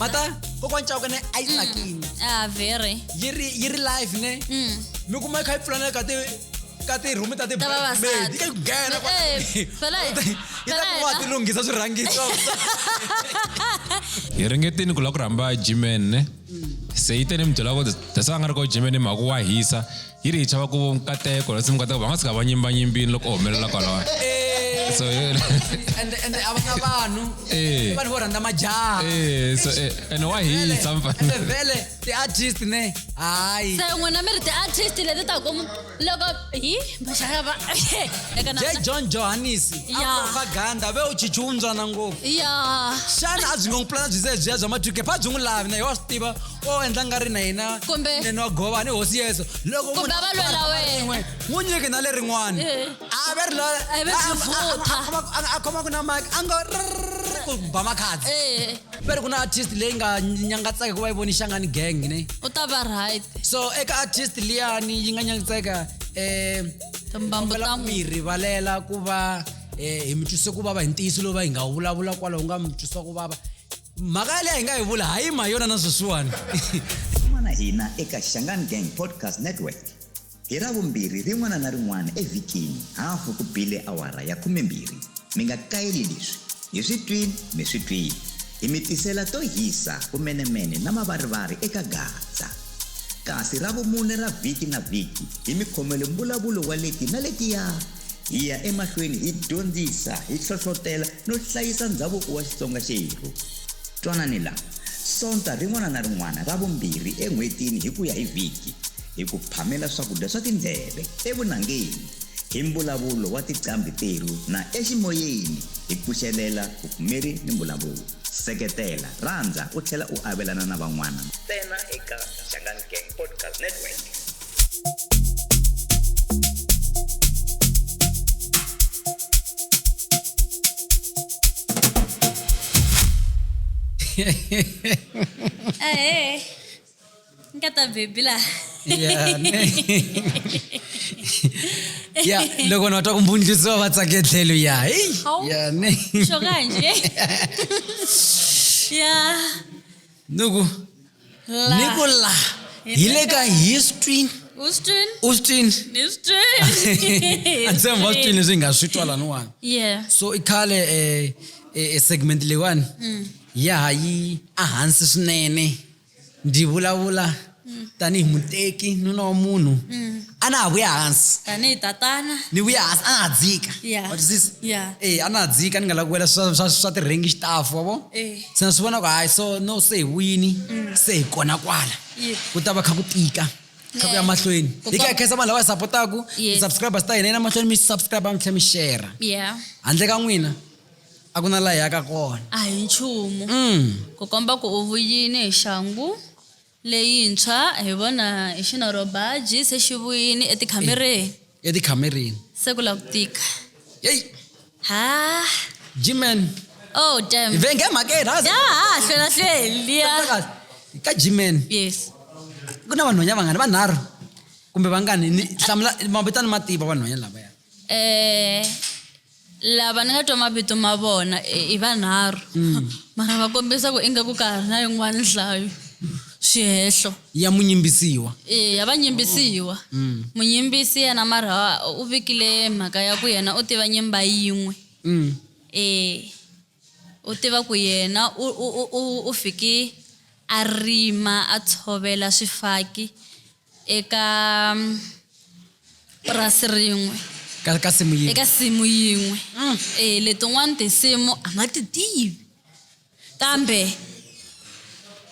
mata kokwana chauka ne a itlakini very yiri live ne mi kuma kai pfulana ka ti room ta ti baby ka gana kwa ita kwa ti lungisa swirangiso Yerengetini kula ku rhamba Jimen ne se itene mtela ko tasanga ko Jimen ma ku wa hisa yiri chava ku nkateko lasim nkateko va nga sika va nyimba nyimbini loko humelela kwalawa so and abanga vanhu vo rhandza majaha so and wa hisa and vele ti artist ne hayi se n'wina mi ri ti artist leti ta komu loko hi maxava J John Johannes propaganda ve u chichundzwa na ngopfu xana a byi ngo plana byi se byi bya matuke pha byi n'wi lavi na wa swi tiva o endla nga ri na hina nene wa gova ni hosi yeso loko kumbe va lwela wena n'wi nyiki na le rin'wana a ve ri a khoma ku na mike a nga ku ba makhadzi ve ri ku na artist leyi nga nyangatseka ku va yi voni Shangani Gang ne u ta va right so eka artist liyani yi nga nyangatseka timbambu ta mi rivalela ku va hi mi twise ku vava hi ntiyiso lowu va hi nga vulavula kwalaho nga mi twisa ku vava mhaka leyi hi nga hi vula hayi ma yona na sweswiwani na hina eka Shangani Gang Podcast Network hi Ravumbirhi rin'wana na rin'wana evhikini hafu ku bile awara ya 12 mi nga kayeli leswi hi swi twini mi swi twini hi mi tisela to hisa kumenemene na mavarivari eka Gaza kasi Ravumune ra vhiki na vhiki hi mi khomele mbulavulo wa leti na letiya hi ya emahlweni hi dyondzisa hi hlohlotela no hlayisa ndhavuko wa Xitsonga xerhu twanani la sonta rin'wana na rin'wana Ravumbirhi en'hwetini hi ku ya hi vhiki hi ku phamela swakudya swa tindleve evunangeni hi mbulavulo wa tiqambi teru na eximoyeni hi pfuxelela vupfumeri ni mbulavulo seketela rhandza u tlhela u avelana na van'wana ntsena eka Shangani Gang Podcast Network Ngata baby la loko na twa ku mbundlisiwa va tsake tlhelo ne sho kanje nuku Nicola hi le ka history Austin antsemba Austin leswi nga swi twa laniwani so i khale segment leyiwani ya yi ahansi swinene ndi vulavula tanihi muteki nuna wa munhu a na ha vuya hansi tanihi tatana ni vuya hansi a na ha dzika a na ha dzika ni nga lavi ku wela swa ti-range staff wavo se na swi vona ku hayi so no se hi wini se hi kona kwala ku ta va kha ku tika kha ku ya mahlweni hi ka hi khensa vanhu lava hi sapotaku subscribers ta hina na mahlweni mi subscribe mi tlhela mi share handle ka n'wina a ku na laha yaka kona a hi nchumu ku komba ku u vuyini hi xangu leyintshwa hi vona hi xinorobaji se xi vuyini etikhamereni se ku lava ku tika Jimen damn hi venge emhakeni hlweli ka Jimen yes ku na vanhwanyana vangani vanharhu kumbe vangani ni hlamula mavito ni mativa vanhwanyana lavaya lava ni nga twa mavito ma vona i vanharhu mara va kombisa ku ingaku ka ha ri na yin'wana nhlayo swihehlo ya munyimbisiwa ya vanyimbisiwa munyimbisi yena mara u vikile mhaka ya ku yena u tiva nyimba yin'we u tiva ku yena u fiki a rima a tshovela swifaki eka purasi rin'we eka simu yin'we letin'wana tinsimu a nga ti tivi kambe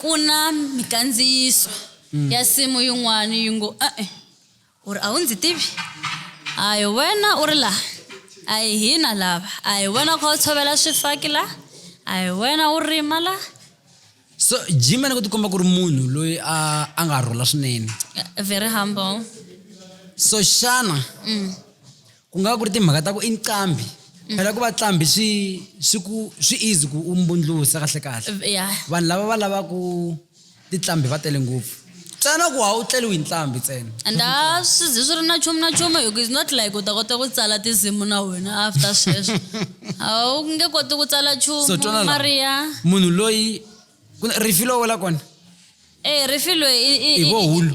ku na mikandziyiso ya simu yin'wana yi ngo u ri a wu ndzi tivi a hi wena u ri laha a hi hina lava a hi wena kha u tshovela swifaki laha a hi wena u rima laha so Jimen ku tikomba ku ri munhu loyi a nga rhula swinene very humble so xana ku nga ku ri timhaka ta ku i nqambi phela ku va tlambi swi easy ku u mbundlusa kahle vanhu lava va lavaku titlambi va tele ngopfu tsena ku ha u tleliwi hi ntlambi ntsena and swi zi swi ri na chumu hi ku is not like u ta kota ku tsala tinsimu na wena after sweswo a wu nge koti ku tsala chumu Maria munhu loyi kuna refilo wala kona refilo Hulu.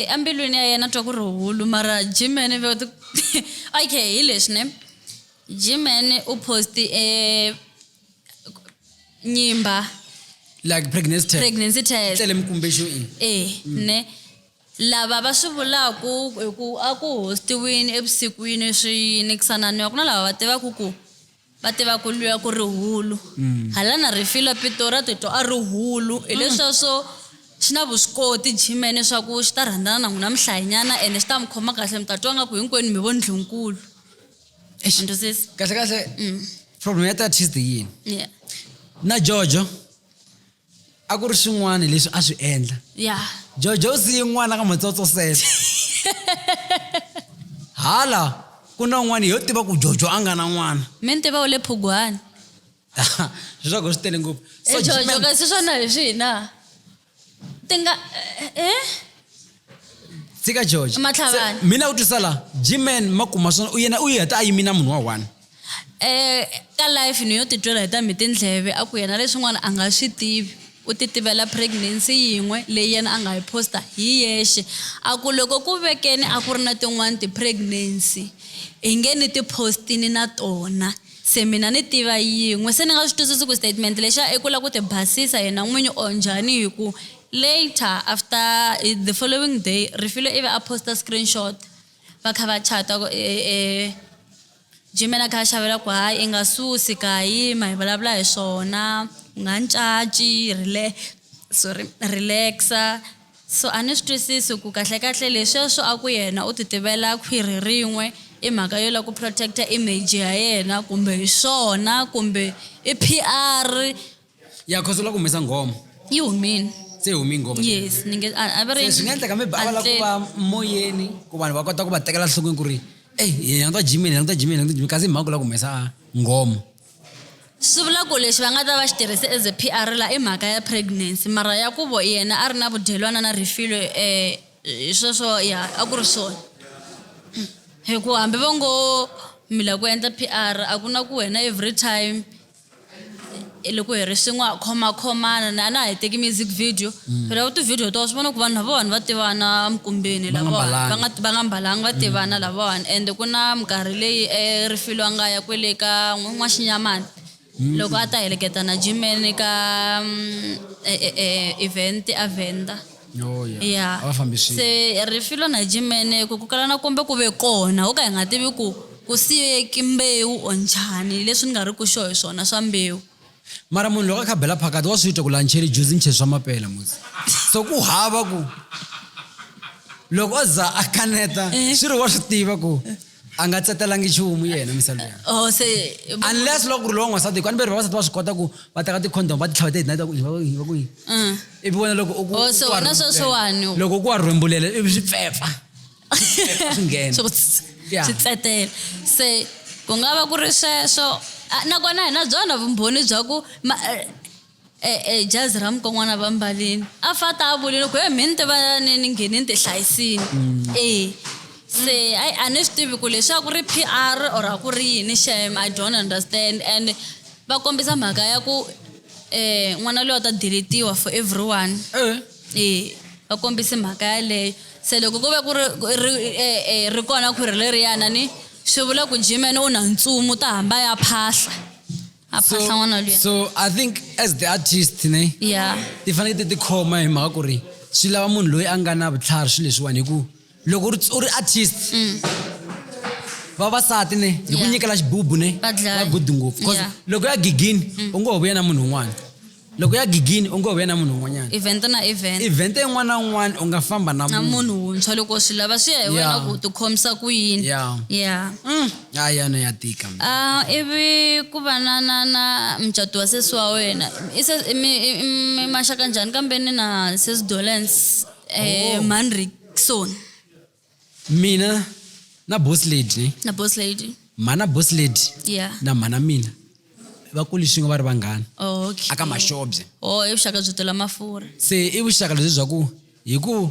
ambilweni ya yena twa ku ri hulu mara Jimene okay hi leswi Jimene u posti nyimba like pregnancy test tele mkumbexo ne lava va swi vulaku hi ku a ku hostiwini evusikwini swi nikisananiwa ku na lava va tivaku luya ku ri hulu hala na refilo Pitori titwa a ri hulu hi leswaso xi na vuswikoti Jimene swa ku xi ta rhandzana na n'wina mihlayinyana ene xi ta mi khoma kahle mi ta twa nga ku hinkwenu mi vo ndlunkulu kahle problem ya artist yini yeah na Jojo a ku ri swin'wana leswi a swi endla Jojo si yin'wana ka matsotsosela hala ku na un'wana yo tiva ku Jojo a nga na n'wana mi ni tiva u le Phugwana sweswaku swi tele ngopfu Jojo kasi swona hi swina tinga tsika George Matlhavani mina u twisala Jimene makuma swona u yena u heta a yimina munhu wa one ka life ni yo titwela hi ta mi tindleve a ku yena leswin'wana a nga swi tivi u titivela pregnancy yin'we leyi yena a nga yi posta hi yexe a ku loko ku vekeni a ku ri na tin'wana ti-pregnancy hi nge ni ti-postini na tona se mina ni tiva yin'we se ni nga swi twisisi ku statement lexa i ku la ku ti basisa yena n'winyi o njhani hi ku later after the following day refilo ive a posta screenshot va kha va chata Jimene a kha a xavela ku hayi i nga susi ka yima hi vulavula hi swona u nga ncaci relaxa so a ni swi twisisi ku kahlekahle lesweswo a ku yena u titivela khwiri rin'we i mhaka yo la ku protecta image ya yena kumbe hi swona kumbe i PR ya khosola ku humesa ngoma yi humini se humi ngoma yes swi nga endleka maybe a va la ku va moyeni ku vanhu va kota ku va tekela nhlokweni ku ri yena Jimene kasi hi mhaka ku la ku humesa ngoma swi vula ku lexi va nga ta va xi tirhise as a PR la i mhaka ya pregnancy mara ya ku vo yena a ri na vudyelwana na refilo sweswo ya a ku ri swona hi ku hambi va ngo mi la ku endla PR a ku na ku wena every time loko hi ri swin'we a khomakhomana na hi teki music video phela ti-video to swi vona ku vanhu lavawani va tivana mkumbeni lavawani va nga mbalanga va tivana lavawani ende ku na minkarhi leyi refilo a nga ya kwele ka n'waxinyamani loko a ta heleketa na Jimene ka event a Venda ya se refilo na Jimene ku kala na kombe ku ve kona u ka hi nga tivi ku siyeki mbewu o njhani leswi ni nga ri ku sure hi swona swa mbewu mara munhu loko a kha bela phakati wa swi twa ku lancheli juice ni swa mapela musi so ku hava ku loko o za a kaneta swi ri wa swi tiva ku a nga tsetelangi nchumu yena misalo ya unless loko ku ri lowa n'wansati ku a ni veri vavasati va swi kota ku va teka ti-condom va ti tlhava ti-night va ku yini ivi wena loko ku wa rhwembulela ivi swi pfepfa swi nghena swi tsetela se ku nga va ku ri sweswo nakona hi na byona vumbhoni bya ku jazi ra mukon'wana va mbalini a fata a vulile ku mi ni tiva ni ngheni ni ti hlayisini se a ni swi tivi ku leswaku ri PR or a ku ri yini shame I don't understand and va kombisa mhaka ya ku n'wana loyi ta deletiwa for everyone va kombisa mhaka yaleyo se loko ku ve ku ri kona khwiri leriyana ni swi vula ku Jimene u na ntsumu ta hamba ya phahla a phahla n'wana luya so I think as the artist ne ti fanele ti khoma hi mhaka ku ri swi lava munhu loyi a nga na vutlhari swi leswiwani hi ku loko u ri artist vavasati ne hi ku nyikela xibubu ne va good ngopfu because loko ya gigini u ngo ho vuya na munhu un'wana loko ya gigini u ngo vuya na munhu un'wanyana event yin'wana na un'wana u nga famba na munhu wuntshwa loko swi lava swi ya hi wena ku ti khomisa ku yini yano ya tika ivi ku va na mucato wa sesi wa wena mi maxaka njhani kambe ni na Sis Dolens Manrickson mina na boss lady mana boss lady na mana mina va kulishinga va ri vanghana aka maxobye i vuxaka byo tela mafurha se i vuxaka lebyi bya ku hi ku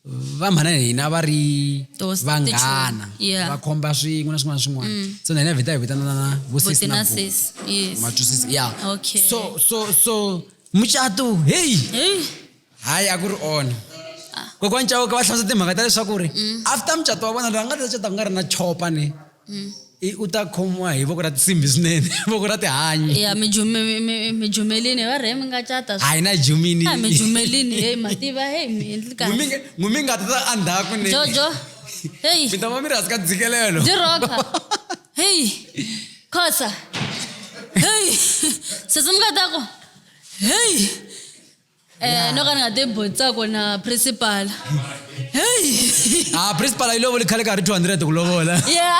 va mhana hina va ri Those vanghana the two. Yeah. va khomba swin'we na swin'wana so na hina vheta hi vitanana vosisi na Buti na sis. Yes. matwisisi yeah Okay. so mucato hey Hey. hayi a ku ri ona kokwani Chauke va hlamusela timhaka ta leswaku ri after mucato wa vona loyi a nga ta cata ku nga ri na chopa ne u ta khomiwa hi voko ra tisimbi swinene voko ra tihanyi Yeah, mijumelini va rhe mi nga cata. hayi na jumini Mijumelini hey mativa hey mi endli kahle. ngumi nga ta andhaku ne Jojo. Hey. mi ta va mi rhasi ka ntshikelelo Diroka. Hey. Khosa. Hey. Sesimngatako. Hey. No kana ngate botsa kona principal. Hey. principal a yi lovoli khale ka ri 200 ku lovola Yeah.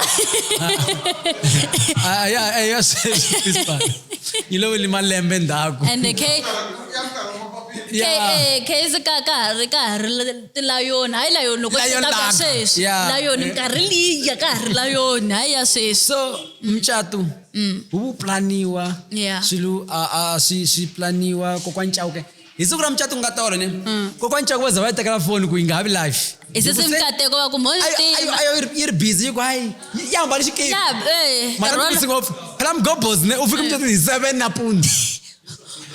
yes principal yi lovoli malembe ndzhaku And the K is ka hari lion. Hayi lion loko Lion ta ka langa. sweswi. Yeah. Lion nkarhi liya ka hari lion. Hayi ya sweswi. so mucato wu planiwa Yeah. swilo swi planiwa kokwani Chauke hi siku ra mucato nga tolo ne kokwani Chauke va za va yi tekela foni ku yi nga havi live Isisimkateko va ku ayo yi ri busy yi ku hayi yi hambani xikipi Yeah, mara Carol. ndzi ngopfu phela mgobos ne u fika mucato hi 7 napundu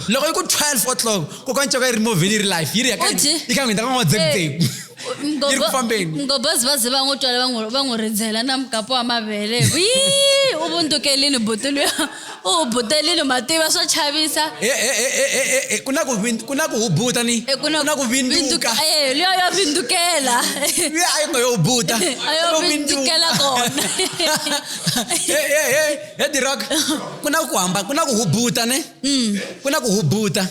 loko yi ku 12 o'clock kokwani Chauke yi ri movheni yi ri live yi ri Uthi? yi kha n'wina ka n'wadzekutseku yi ri ku fambeni Mgobozi va ze va n'wi twala va n'wi rindzela na mukapu wa mavele. U vundukelini buti luya. U butelini mativa swo chavisa. ku na ku hubuta ni ku na ku vinduka Luya yo vindukela. a yi nga yo hubuta Ayo vindukela kona. he Diroka ku na ku hubuta ne ku na ku hubuta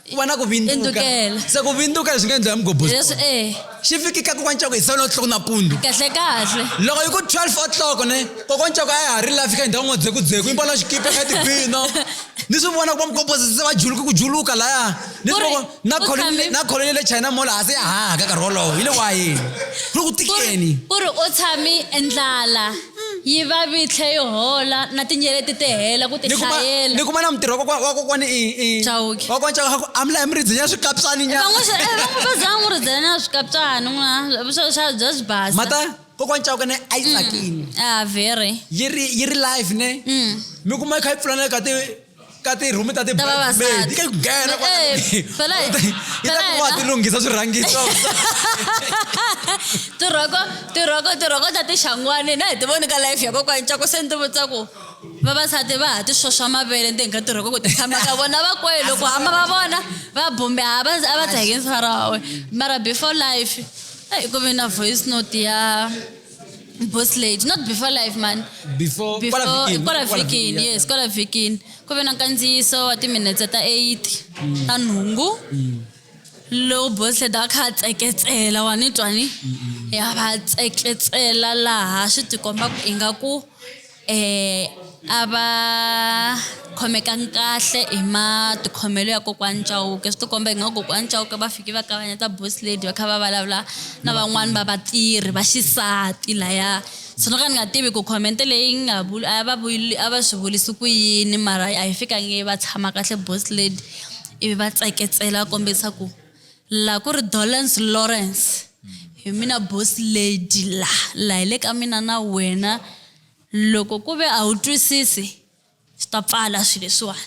ku va na ku vinduka Vindukela. se ku vinduka leswi nga endliwa hi mugobos Leswi xi fikika kokwani Chauke hi 7 o'clock napundu kahle kahle. loko yi ku 12 o'clock ne kokwani Chauke a ya ha ri la fika hi ndhawu n'wadzekudzeku yi mbala xikipa nga tiphina ni swi vona ku va mugobos se va ku juluka laya ni swi vona na kholoni le China Mall hasi ya haha ka nkarhi wolowo yi le wayeni ku ri ku tikeni Ku ri u tshami endlala. Yi va vitlhe yi hola na tinyeleti ti hela ku ti hlayela. ni kuma na mutirho wa kokwani Chauke. kokwani Chauke amla hi mi ridzenya swikapsani Va nyana n'wi va za n'wi rindzela na swikaptsani n'wana swa just basa. mata kokwani Chauke ne a yi tsakini Very. yi ri live ne mi kuma yi kha yi pfulana ka ti-room ta Ta vavasati. yi kha yi nghena phela yi ta kuva ti lunghisa swirhangiso tirhoko ta tixangwani na hi ti voni ka life ya kokwani Chauke se ni ti vutisa ku vavasati va ha ti xoxa mavele ndzeni ka tirhoko ku ti tshama ka vona va kwele ku hamba va vona va bombe a va tsakeni swarawe mara before life ku ve na voice note ya Boss Lady, not before life man. before kwala vikini yes kwala vikini ku ve na nkandziyiso wa timinetse ta 8 ta nhungu lowu Boss Lady a kha a tseketsela wa ni twani ya va tseketsela laha swi tikomba ku ingaku a va khomekanga kahle hi matikhomelo ya kokwani Chauke swi tikomba ingaku kokwani Chauke va fiki va kavanyeta Boss Lady va kha va vulavula na van'wani va vatirhi va xisati laya so no ka ni nga tivi ku comment leyi nga a va swi vulisi ku yini mara a yi fikangi va tshama kahle Boss Lady ivi va tseketsela kombisa ku la ku ri Dolans Lawrence hi mina Boss Lady la hi le ka mina na wena loko ku ve a wu twisisi swi ta pfala swilo leswiwani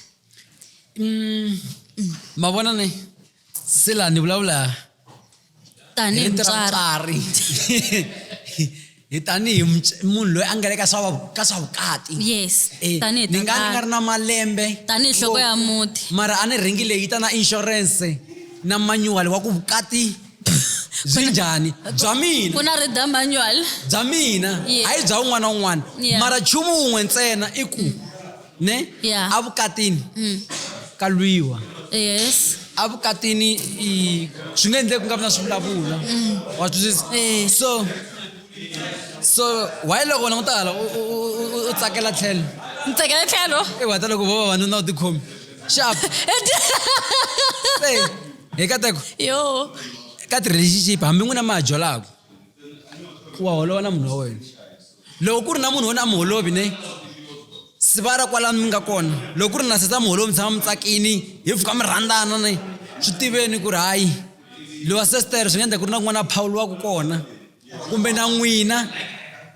ma vona ne se la ni vulavula tanihi hi rito ra mutswari mutswari hi tanihi munhu loyi a nga le ka swa vukati yes tanihi ni nga ri na malembe tanihi nhloko ya muti mara a ni rhengi leyi ta na insurance na manual wa ku vukati byi njhani bya mina ku na rida manual bya mina Yeah. hayi bya un'wana na un'wana Yeah. mara nchumu wun'we ntsena i ku ne Yeah. a vukatini ka lwiwa yes a vukatini swi nga endleki ku nga vi na swivulavula wa twisisa so why loko ni n'wi tala u tsakela tlhelo ni tsakela tlhelo i wata loko vo vavanuna u tikhomi sharp se hi ka teko yo ka ti-relationship hambi n'wina ma ha jolaka wa holova na munhu wa wena loko ku ri na munhu wena a mi holovi ne sivara kwalano mi nga kona loko ku ri na sesa mi holovi mi tshama mi tsakini hi pfuka mi rhandzana ne swi tiveni ku ri hayi lowa sister swi nga endla ku ri na n'wana phawuliwaka kona kumbe na n'wina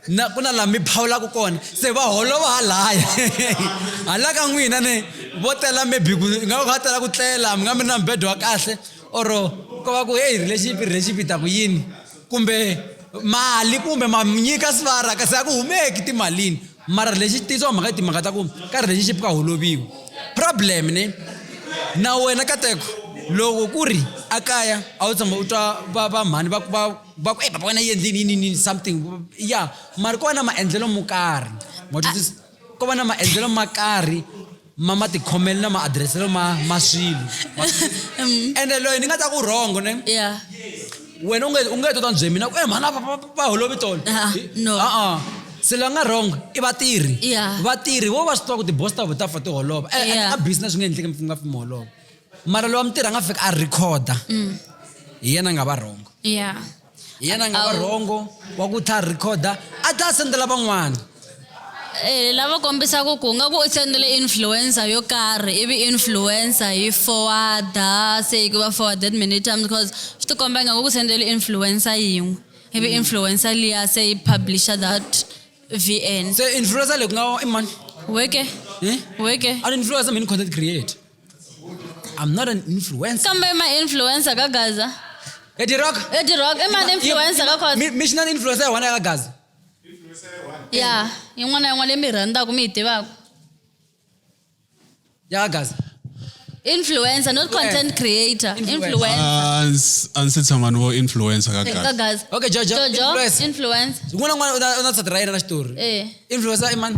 na ku na laha mi phawulaka kona se va holova halaya hala ka n'wina ne vo tela maybe nga va tela ku tlela mi nga mi na mbedo wa kahle or ko va ku hey relationship ta ku yini kumbe mali kumbe ma nyika svara ka se ku humeki timalini mara lexi tisiwa mhaka timhaka ta ku ka relationship ka holoviwa problem ne na wena ka teko loko ku ri akaya a wu tshama u twa va mhani va ku papa wena yendlini something ya mara ko va na maendlelo mo karhi ko va na maendlelo ma karhi mama tikhomeli na maadreselo ma swilo ende loyi ni nga ta ku wrong ne yeah wena u nge tota byemi na ku mhana va holovi tona no se la nga wrong i vatirhi Yeah. vatirhi vo va swi tiva ku tiboss ta vo ta fa ti holova Yeah. a business swi nga endleki nga fi holova mara lowa mutirhi a nga fika a recorda hi yena nga va wrong yeah hi yena nga va wrong wa ku tha recorda a ta sendela van'wana lava kombisaka ku nga ku u sendele influencer yo karhi ivi influencer yi forwarda se ku va forwarded many times because swi ti komba nga ku sendele influencer yin'we ivi influencer liya se yi publisha that VN se influencer leyi ku nga i mani weke an influencer mean content creator I'm not an influencer kambe ma influencer ka Gaza Eddie Rock i man influencer ka cause missionary influencer wana ya Gaza yeah yin'wana yin'wana leyi mi rhandzaka mi yi tivaka ya Gaza influencer not content creator influencer anse tshama ni vo influencer ka ka Gaza. Gaza Okay, Jojo, influencer. influencer Un'wana una tsatira na xitori influencer i mani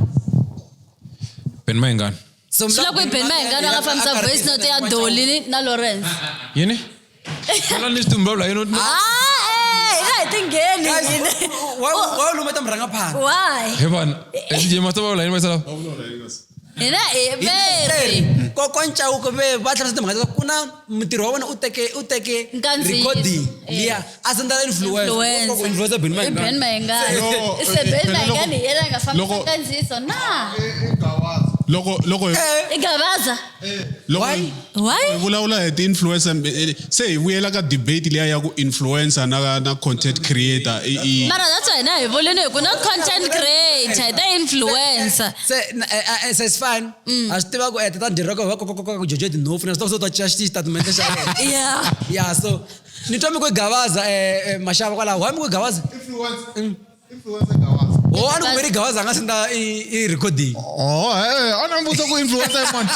Ben Mayengani. so swi la ku yi beni mahingani va nga fambisa voice note ya Dolly na Lawrence Yini? Kala ni situmbabla yini? i nga hi tingheni wa lumeta murhanga phana why Heban, SJ masababla yini masala? hina very kokonchauko ve va tlherisa timhaka ku na mutirhi wa wena u teke Nkandziyiso. recording liya a sendela influencer Ben Ben Mayengani Mayengani Yo, se Ben eh, Mayengani yena nga fambisa loko- nkandziyiso na loko i Gavaza Why? why hi vulavula hi ti-influencer se hi vuyela ka debate liya ya ku influencer na content creator mara that's why na hi volini hi ku not content creator hi ta influencer se it's fine a swi tiva ku tata ndiroko va jojo tinofu na swi tiva ku swi ta xitatimende xa wena yeah so ni twa mi ku Gavaza maxava kwalaho why mi ku Gavaza a ni ku veri Gavaza a nga senda i recording anambuza ku-influencer man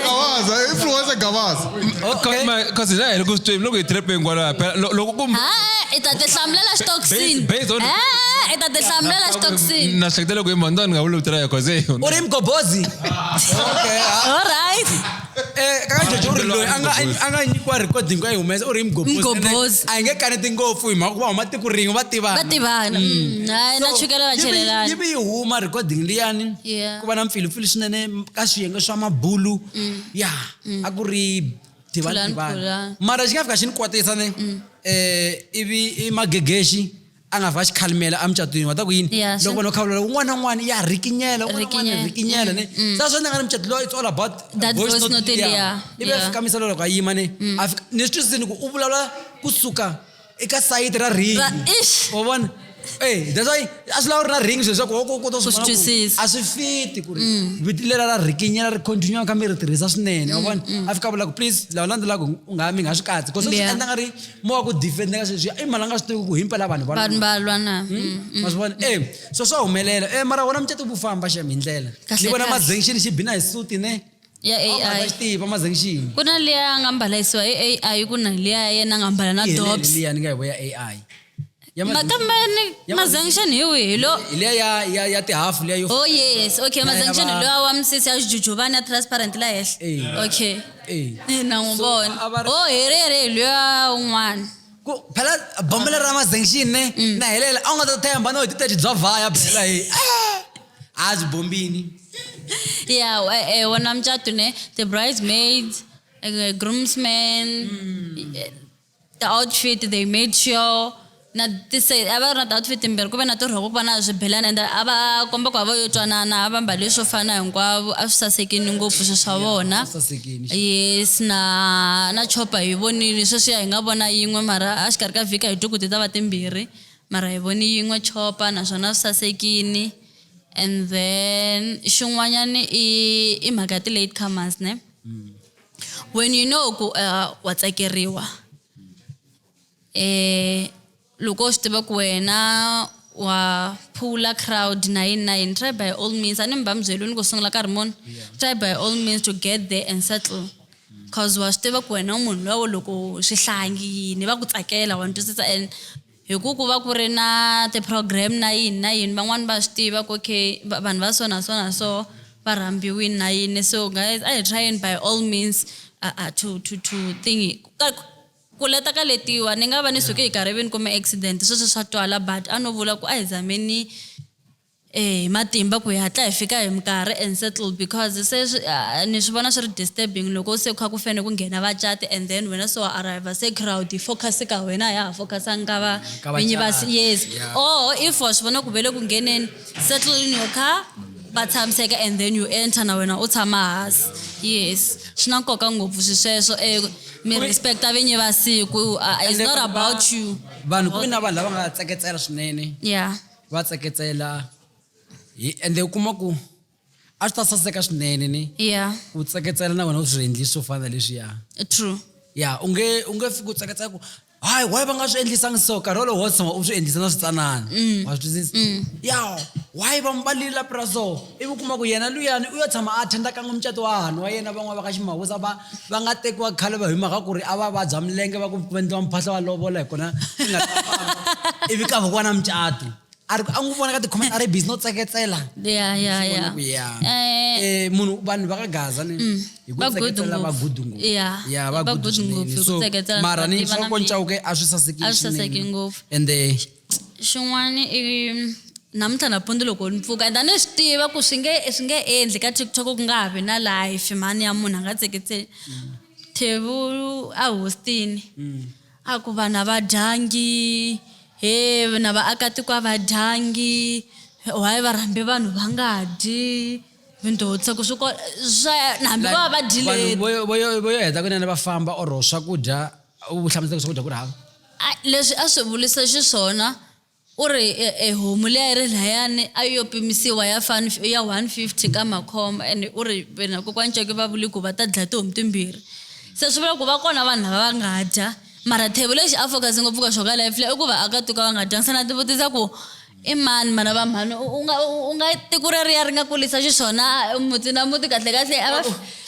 Gavaza influencer Gavaza Kasi na hi ku stream loko hi trepeng kwala loko ku i ta ti hlamulela xitokisini Based on- i ta ti hlamulela xitokisini na hleketela ku hi mani nga vula utira cause u ri mgobozi okay all right kaka jojo u ri loyi a nga nyikiwa recording ku ya yi humesa u ri Mghobozi. a hi nge kaneti ngopfu hi mhaka ku va huma tiko rin'we va tivana va tivana hayi na chukele va chelelana yivi yi huma recording liyani Yeah. ku va na mpfilupfilu swinene ka swiyenge swa mabulu ya a ku ri tivana Phulani. mara xi nga fika xi ni kwatisa ne ivi i magegexi a nga fika xikhalimela emucatwini wa ta ku yini Yeah, loko vanhu va khavula un'wana na un'wana ya rikinyela rikinyela ne sa swi endla nga ni mucato lowu it's all about That voice note liya. ivi Yeah. a fika misalo loko a yima ne a fika ni swi twisisini ku u vulavula kusuka eka sayiti ra ringi ish wa vona that's why a swi lava u ri na ringi sweswi ku to Ku swi twisisa. a swi fiti ku ri viti leri ra rikinyela ri continue kambe ri tirhisa swinene wa vona a fika vula ku please lawa landzelaka mi nga swi katsi because swi Yeah. endla nga ri mo wa ku defend ka sweswi i mala nga swi tivi ku himpela vanhu vanhu va lwa na ma swi vona so swa humelela mara wona mucato wu famba xem hi ndlela Kahle, ni vona kahle. mazengxini xi bina hi suti ne ya AI xi tiva mazengxini ku na liya nga mbalisiwa hi AI ku na liya yena nga mbala na dobs liya ni nga hi voya AI ya makambeni mazengxan hi wihi lo liya ya tihafu liya yo oh yes okay mazengxan hi loya wa misisi ya xijujuvani ya transparent la henhla okay na n'wi vona oh herere hi luya un'wana phela bombele ra mazengxini ne na helela a wu nga ta themba no hi titeji bya vhaya phela hi a byi bombini yeah wona mucato ne the bridesmaids groomsmen the outfit they made sure na tise ava na outfit timbirhi ku ve na tirhoko ku va na swibelani and ava komba ku ava yo twanana ava mbale swo fana hinkwavo a swi sasekini ngopfu swi swa vona yes na chopa hi vonile sweswiya hi nga vona yin'we mara a xikarhi ka vhika hi twi ku ti ta va timbirhi mara hi voni yin'we chopa naswona swi sasekini and then xin'wanyana i mhaka ya ti-late comers ne when you know ku wa tsakeriwa loko swi tiva ku wena wa phula crowd 99 try by all means ani mi ba mi byelini ku sungula nkarhi muni try by all means to get there and settle cause wa swi tiva ku wena munhu lowo loko swi hlangini va ku tsakela wa ntwisisa and hi ku va ku ri na ti-program na yini van'wani va swi tiva ku okay vanhu va so na so va rhambiwini na yini so guys I try and by all means to thingy ku leta ka letiwa ni nga va ni suke hi karhi veni kuma accident sweswo swa twala but a no vula ku a hi zameni matimba ku hi hatla hi fika hi minkarhi and settle because se ni swi vona swi ri disturbing loko se kha ku fane ku nghena vacati and then wena so arrive se crowd yi focus ka wena ya focusanga ka va vinyi va yes or if wa swi vona ku vele ku ngheneni settle in your car va tshamiseka and then you enter na wena u tshama hansi yes swi na nkoka ngopfu sweswo mi respecta vinyi va siku it's not about you vanhu ku na vanhu lava nga tseketsela swinene yeah va tseketsela and u kuma ku a swi ta saseka swinene ni yeah ku tseketsela na wena u swi endli swo fana leswiya true ya u nge fiki u tseketsela ku hayi why va nga swi endlisanga so karhi wolowo tshama u swi endlisa na switsanana wa swi twisisa ya why va mbalila praso ivi kuma ku yena luyani u yo tshama a attenda ka mucato wa hanu wa yena van'wana va ka ximawusa va nga tekiwa khale va hi mhaka ku ri a va vabya milenge va ku endliwa mphahla wa lovola hi kona ivi ka va na mucato a n'wi vona ka ti-comment a ri busy no tseketsela munhu vanhu va ka Gaza ni hi ku tseketsela va good ngopfu ya va good ngopfu mara ni swa konca uke a swi sasekile ngopfu and xin'wana namuntlha nampundzu loko ni pfuka and ni swi tiva ku swi nge endli ka TikTok ku nga ha vi na live mani ya munhu a nga tseketseli Thebo a hostini a ku vana va dyangi na vaakatiko a va dyangi why va rhambi vanhu va nga dyi vindotsa ku swa hambi va va dyile voyo heta kunene va famba or swakudya u hlamusela ku swakudya ku ri hava leswi a swi vulisa xiswona u ri homu leyi ri layani a yo pimisiwa ya 150 ka makhoma and u ri vena kokwanceke va vuli ku va ta dlaya tihomu timbirhi se swi vula ku va kona vanhu lava va nga dya mara Thebo lexi a focus ngopfu ka xoka life leyi i ku va akatiko va nga dyanga se na tivutisa ku i mani mana va mhani u nga tiku reriya ri nga kulisa xiswona muti na muti kahle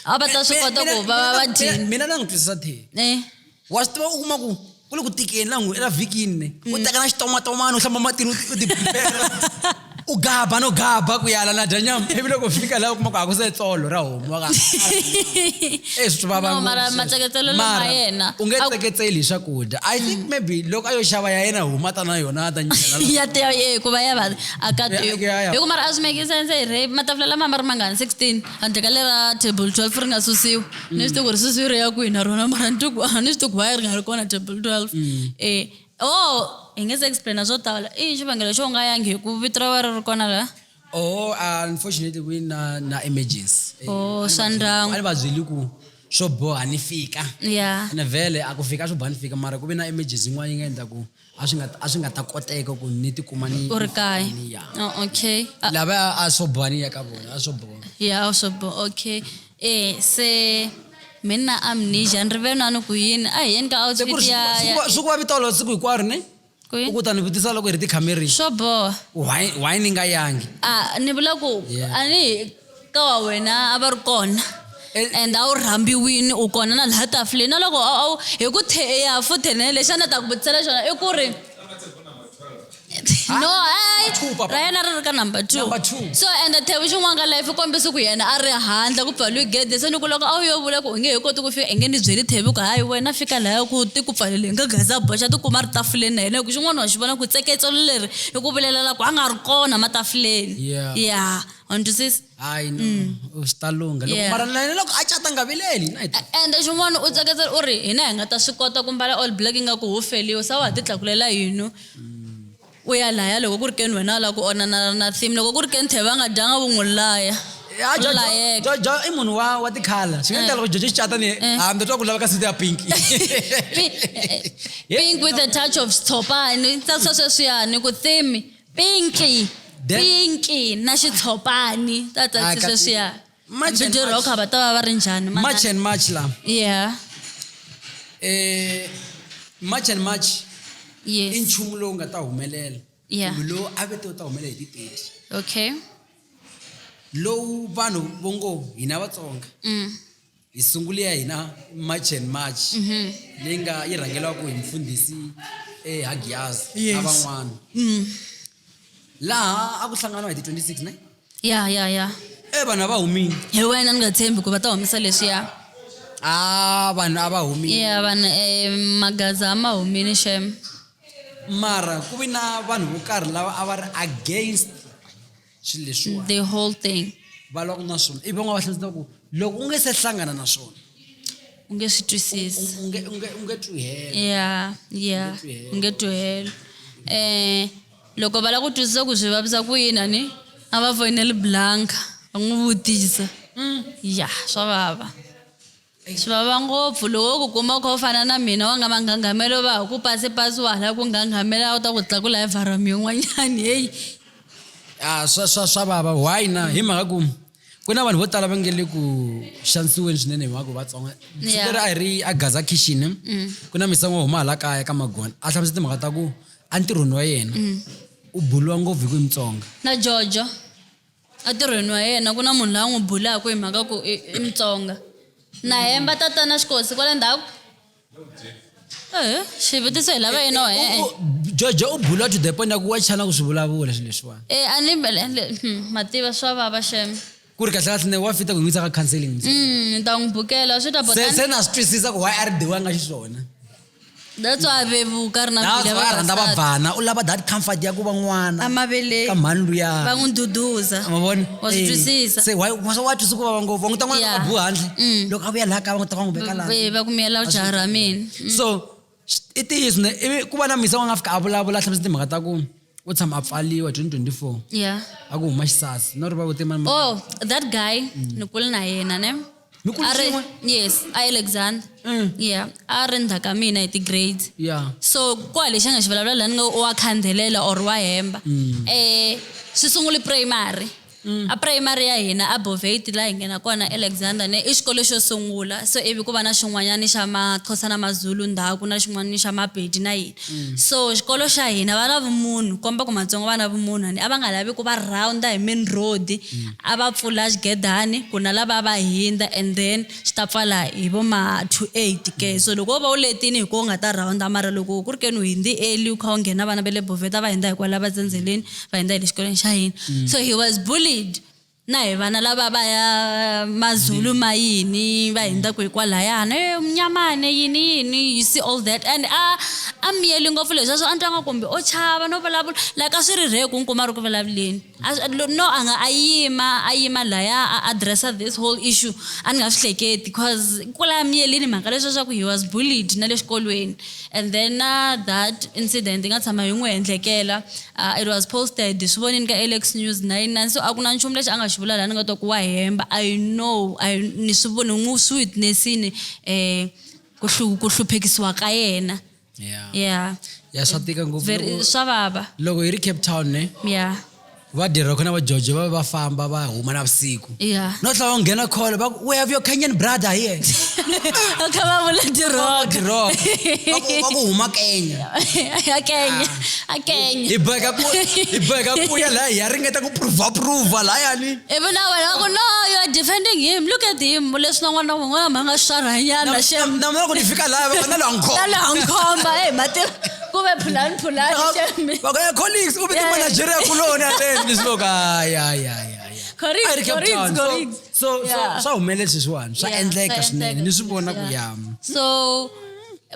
a va ta swi kota ku va dyini mina na n'wi twisisa wa swi tiva u kuma ku ku le ku tikeni la vhikini u teka na xitomatomani u hlamba matini u ti prepare u gaba no gaba ku yala na dya nyama ivi loko fika laha u kuma ku a ku se tsolo ra homu wa swi vava mara matseketselo lama yena u nge tseketseli hi swakudya I think maybe loko a yo xava ya yena homu ta na yona a ta nyikela ya ku va ya va akatiko hi ku mara a swi make sense hi ri matafula lama ma ri mangani 16 handle ka lera table 12 ri nga susiwa ni swi tivi ku ri susiwi ri ya kwihi na rona mara ni swi tivi ku why ri nga ri kona table 12 hi nge se explain swo tala i xivangelo xo nga yangi hi ku vito ra ri kona la unfortunately we na emergency swa ndyangu a ni va byeli ku swo boha ni fika yeah ene vhele a ku fika swo boha ni fika mara ku ve na emergency yin'wana yi nga endla ku a swi nga ta koteka ku ni tikuma ni u ri kaya okay lava a swo boha ni ya ka vona a swo boha ya swo boha okay se mina amnesia ni rivenani ku yini a hi yeni ka outfit ya swi ku va vitolo siku hinkwaro ne u ku ta ni vutisa loko hi ri tikhamerini swo boha why ni nga yangi ni vula ku ani ka wa wena a va ri kona and a wu rhambiwini u kona na laha tafuleni na loko hi ku ya futhi ne lexi a ni ta ku vutisela xona i ku ri no ra yena ri ri ka number 2 so and Thebo xin'wana ka life kombisa ku yena a ri handla ku pfaliwe gede se ni ku loko a wu yo vula ku u nge he koti ku fika i nge ni byeli Thebo ku hayi wena fika laya ku ti ku pfalele nga gaza boxa tikuma ri tafuleni na yena hi ku xin'wana wa xi vona ku tseketselo leri hi ku vulelela ku a nga ri kona matafuleni ya Andisisi? hayi no swi ta lunga loko Yeah. mara na loko a cata nga vileli na And xin'wana u tsakela u ri hina hi nga ta swi kota ku mbala all black ingaku ho feliwe sa wa ha ti tlakulela hino u ya laya loko ku ri ke ni wena la ku onana na theme loko ku ri ke ni theva nga dyanga vu n'wi laya jojo i munhu wa tikhala swi nga endla loko jojo xi cata ni hambi twa ku lava ka siti ya pink pink with a touch of xitshopani swa sweswiyani ku theme pinki na xitshopani ta tsakisi sweswiya hambi rock va ta va ri njhani March and March la yeah March and March i yes nchumu lowu nga ta humelela Yeah. kumbe lowu a vete u ta humelela hi ti 30 okay lowu vanhu vo ngo hina Vatsonga hi sungule ya hina March and March leyi nga yi rhangelaka hi mfundhisi Hagiazi na van'wana laha a ku hlanganwa hi ti 26 ne yeah vanhu va humile hi wena ni nga tshembi ku va ta humesa leswiya vanhu a va humile yeah vanhu magaza ma humile shem mara ku vi na vanhu vo karhi lava a va ri against swilo leswiwa the whole thing va lwa ku na swona ivi van'wana va hlamusela ku loko u nge se hlangana na swona u nge swi twisisi u nge twi hela yeah u nge twi hela loko va la ku twisisa ku swi vavisa ku yini ni a va foyineli Blanca va n'wi vutisa ya swa vava swi vava ngopfu loko ku kuma kha u fana na mina wa nga mangangamelo va ha ku pasi wala ku ngangamela u ta ku tlakula hi varami yin'wanyani heyi swa vava why na hi mhaka ku na vanhu vo tala va nge le ku xanisiweni swinene hi mhaka ku Vatsonga siku leri a hi ri a Gaza Kitchen ku na misangu wo huma hala kaya ka Magona a hlamusela timhaka ta ku a ntirhweni wa yena u buliwa ngopfu hi ku i Mutsonga na Jojo a tirhweni wa yena ku na munhu la n'wi bulaka hi mhaka ku i Mutsonga na hemba tatana xikosi kwale ndhaku xivutiso hi lava yena Jojo u buliwa to the point ya ku wa chana ku swi vulavula swilo leswiwani a ni mativa swa vava shem ku ri kahle kahle wa fita ku n'wi yisa ka counseling ni ta n'wi bukela swi ta se na swi twisisa ku why a ri diwanga xiswona that's why vevuka ri na vile va rhandza va bana u lava that comfort ya ku va n'wana amaveleni ka mhani luya va n'wi duduza ma vona wa swi twisisa se wa twisa ku vava ngopfu va n'wi ta n'wana a buha handle loko a vuya laha kaya va n'wi ta va n'wi veka laha va kumiyela ujaha ra mina so i ntiyiso ne ivi ku va na misa wa nga fika a vulavula a hlamusela timhaka ta ku u tshama a pfaliwa 2024 yeah a ku huma xisasi na ri va vute mani oh that guy ni kule na yena ne Mi kule swin'we? yes Alexander yeah a ri ndzhaka mina hi ti-grades yeah so kwa lexi a nga xi vulavula lani nga wa khandelela or wa hemba swi sungule primary a primary ya hina a Bovate la hi nghena kona Alexander ne i xikolo xo sungula so ivi ku va na xin'wanyana xa Maxhosa na Mazulu ndhaku na xin'wana xa Mapedi na yini so xikolo xa hina va na vumunhu komba ku Matsonga va na vumunhu ni a va nga lavi ku va rounda hi main road a va pfula xigedani ku na lava va hinda and then xi ta pfala hi vo ma 28 ke so loko va u letini hi ko nga ta rounda mara loko ku ri ke ni hindi early u kha u nghena vana va le Bovate va hinda hi kwala va dzendzeleni va hinda hi le xikolweni xa hina so he was bullied na hi vana lava va ya Mazulu mayini va hinda ku hikwalahayana mnyamane yini you see all that and a miyeli ngopfu leswi swo antwa nga kumbe o chava no vulavula like a swi ri rhe ku nkuma ri ku vulavuleni no a nga a yima laya a addressa this whole issue a ni nga swi hleketi because kula miyelini mhaka leswi swa ku he was bullied na le xikolweni and then that incident nga tshama hi n'wi endlekela it was posted swi vonini ka Alex News 99 so a ku na nchumu lexi a nga xi vula laha ni nga twa ku wa hemba I know ni swi voni n'wi swi witnessini ku hluphekisiwa ka yena yeah swa tika ngopfu swa vava loko hi ri Cape Town ne yeah va dirha khona va George va famba va huma na vusiku yeah no tlhela va nghena call va we have your Kenyan brother here ka va vula diroka va ku huma Kenya a Kenya hi bheka ku ya laha ya ringeta ku prove la yani even now when no you are defending him look at him leswi n'wana n'wana manga swaranyana shem na mara ku ni fika laha va kana lankhomba mate kube phulani shem va ka colleagues u biti manager kulona then look correct so swa humelela sweswiwani swa endleka swinene ni swi vona ku yama so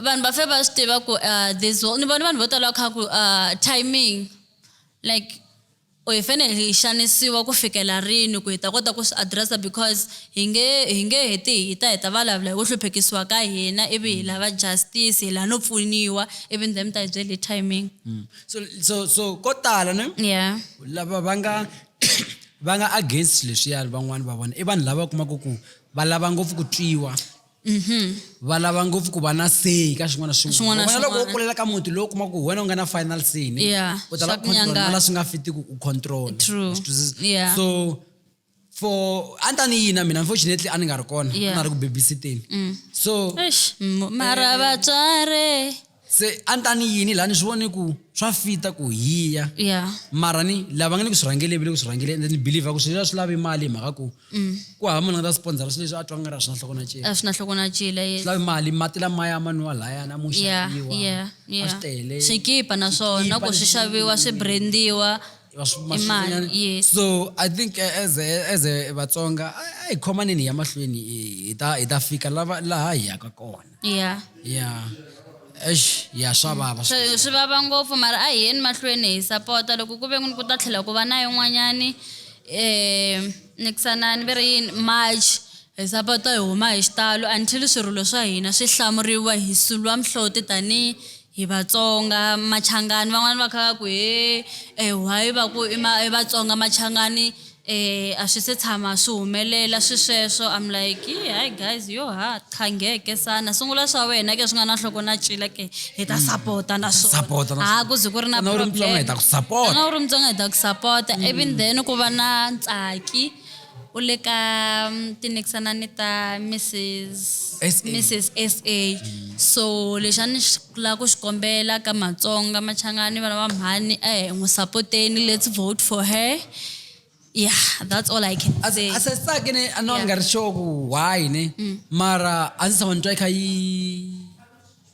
vanhu va fe va swi tiva ku this ni vona vanhu vo tala kha ku timing like or hi fanele hi xanisiwa ku fikela rini ku hi ta kota ku swi addressa because hi nge heti hi ta vulavula hi ku hluphekisiwa ka hina ivi hi lava justice hi la no pfuniwa ivi ndzi mi ta hi byele timing. So ko tala ne Yeah. lava va nga against leswiya van'wani va vona i vanhu lava kumaka ku va lava ngopfu ku twiwa va lava ngopfu ku va na say ka xin'wana na xin'wana vona loko u kulela ka muti lowu kuma ku wena u nga na final say ne u ta lava control na swi nga fiti ku control. True. Yeah. So for antani yina mina unfortunately ani nga ri kona na ri ku babysiteni so mara vatswari se antani yini lani swi vone ku swa fita ku hiya mara ni lava nga le ku swi rhangele and then believe ku swi lavi mali hi mhaka ku ku hava munhu nga ta sponsor swi leswi a twa nga ri swi na hloko na cila swi lavi mali mati lamaya manuwa laya na muxaviwa a swi tele swikipa naswona ku swi xaviwa swi brandiwa imali. So I think as a Vatsonga ai khomaneni ya mahlweni hi ta fika laha hi yaka kona. Ya swa baba swi vava ngopfu mara a hi yeni mahlweni hi sapota loko ku ve ku ta tlhela ku va na yin'wanyani nixanani va ri yini March hi sapota hi huma hi xitalo until swirilo swa hina swi hlamuriwa hi sulwa mihloti tani hi Vatsonga machangani van'wana va kha ku why va ku i Vatsonga machangani a swi se tshama swi humelela swi sweswo I'm like hi guys khangeke sana sungula swa wena ke swi nga na nhloko na cila ke hi ta support na swona ku zi ku ri na problem hi ta ku support na uri Mutsonga hi ta ku support even then ku va na Ntsaki u le ka tinexanani ta Mrs SA so lexi a ni la ku xikombela ka Matsonga machangani vana va mhani n'wi supporteni let's vote for her. Yeah, that's all I can say. As I start ne ano nga ri sure ku why ne mara a ndzi tshama ntwa kha yi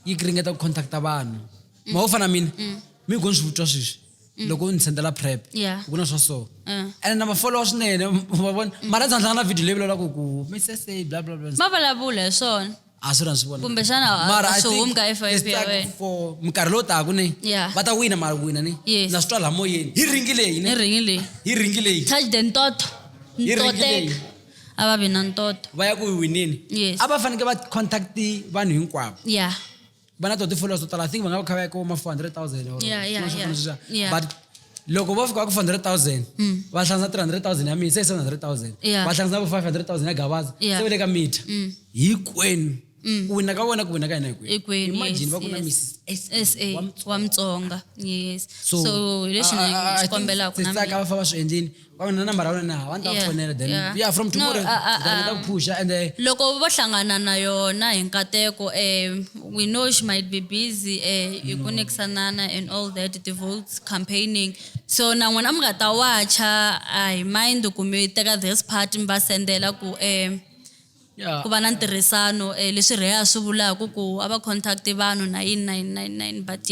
ringeta ku contacta vanhu ma ho fana mina mi go swi vutwa sweswi loko ni sendela prep ku na swa so and na ma follow swinene ma vona mara ndzi hlangana video leyi vulavulaka ku Mrs blah blah blah ma vulavula hi swona a swi rhandzi vona kumbe xana swo humi ka FIP ya wena for minkarhi lowu taku ne va ta wina mara wina ne na swi twa la moyeni hi ringi leyi touch the ntoto a va vi na ntoto va ya ku winini a va faneke va contact vanhu hinkwavo va na to ti-followers to tala I think va nga va kha va ya ku ma 400,000 but loko vo fika ku 400,000 va hlanganisa 300,000 ya mina se 700,000 va hlanganisa ku 500,000 ya Gavaza se ve le ka meter hinkwenu ku wina ka vona ku wina ka hina hinkwenu imagine va ku na Mrs SA wa Mutsonga so leswi ni xikombelaka na mina va fa va swi endlini va na nambara ya wena va ta fonela then from tomorrow ta pusha and loko vo hlangana na yona hi nkateko we know she might be busy hi ku nexanana and all that the votes campaigning so na n'wina mi nga ta watcha hi mind ku mi teka this part mi va sendela ku ku va na ntirhisano leswi Rheya swi vulaka ku a va contact vanhu 9999 but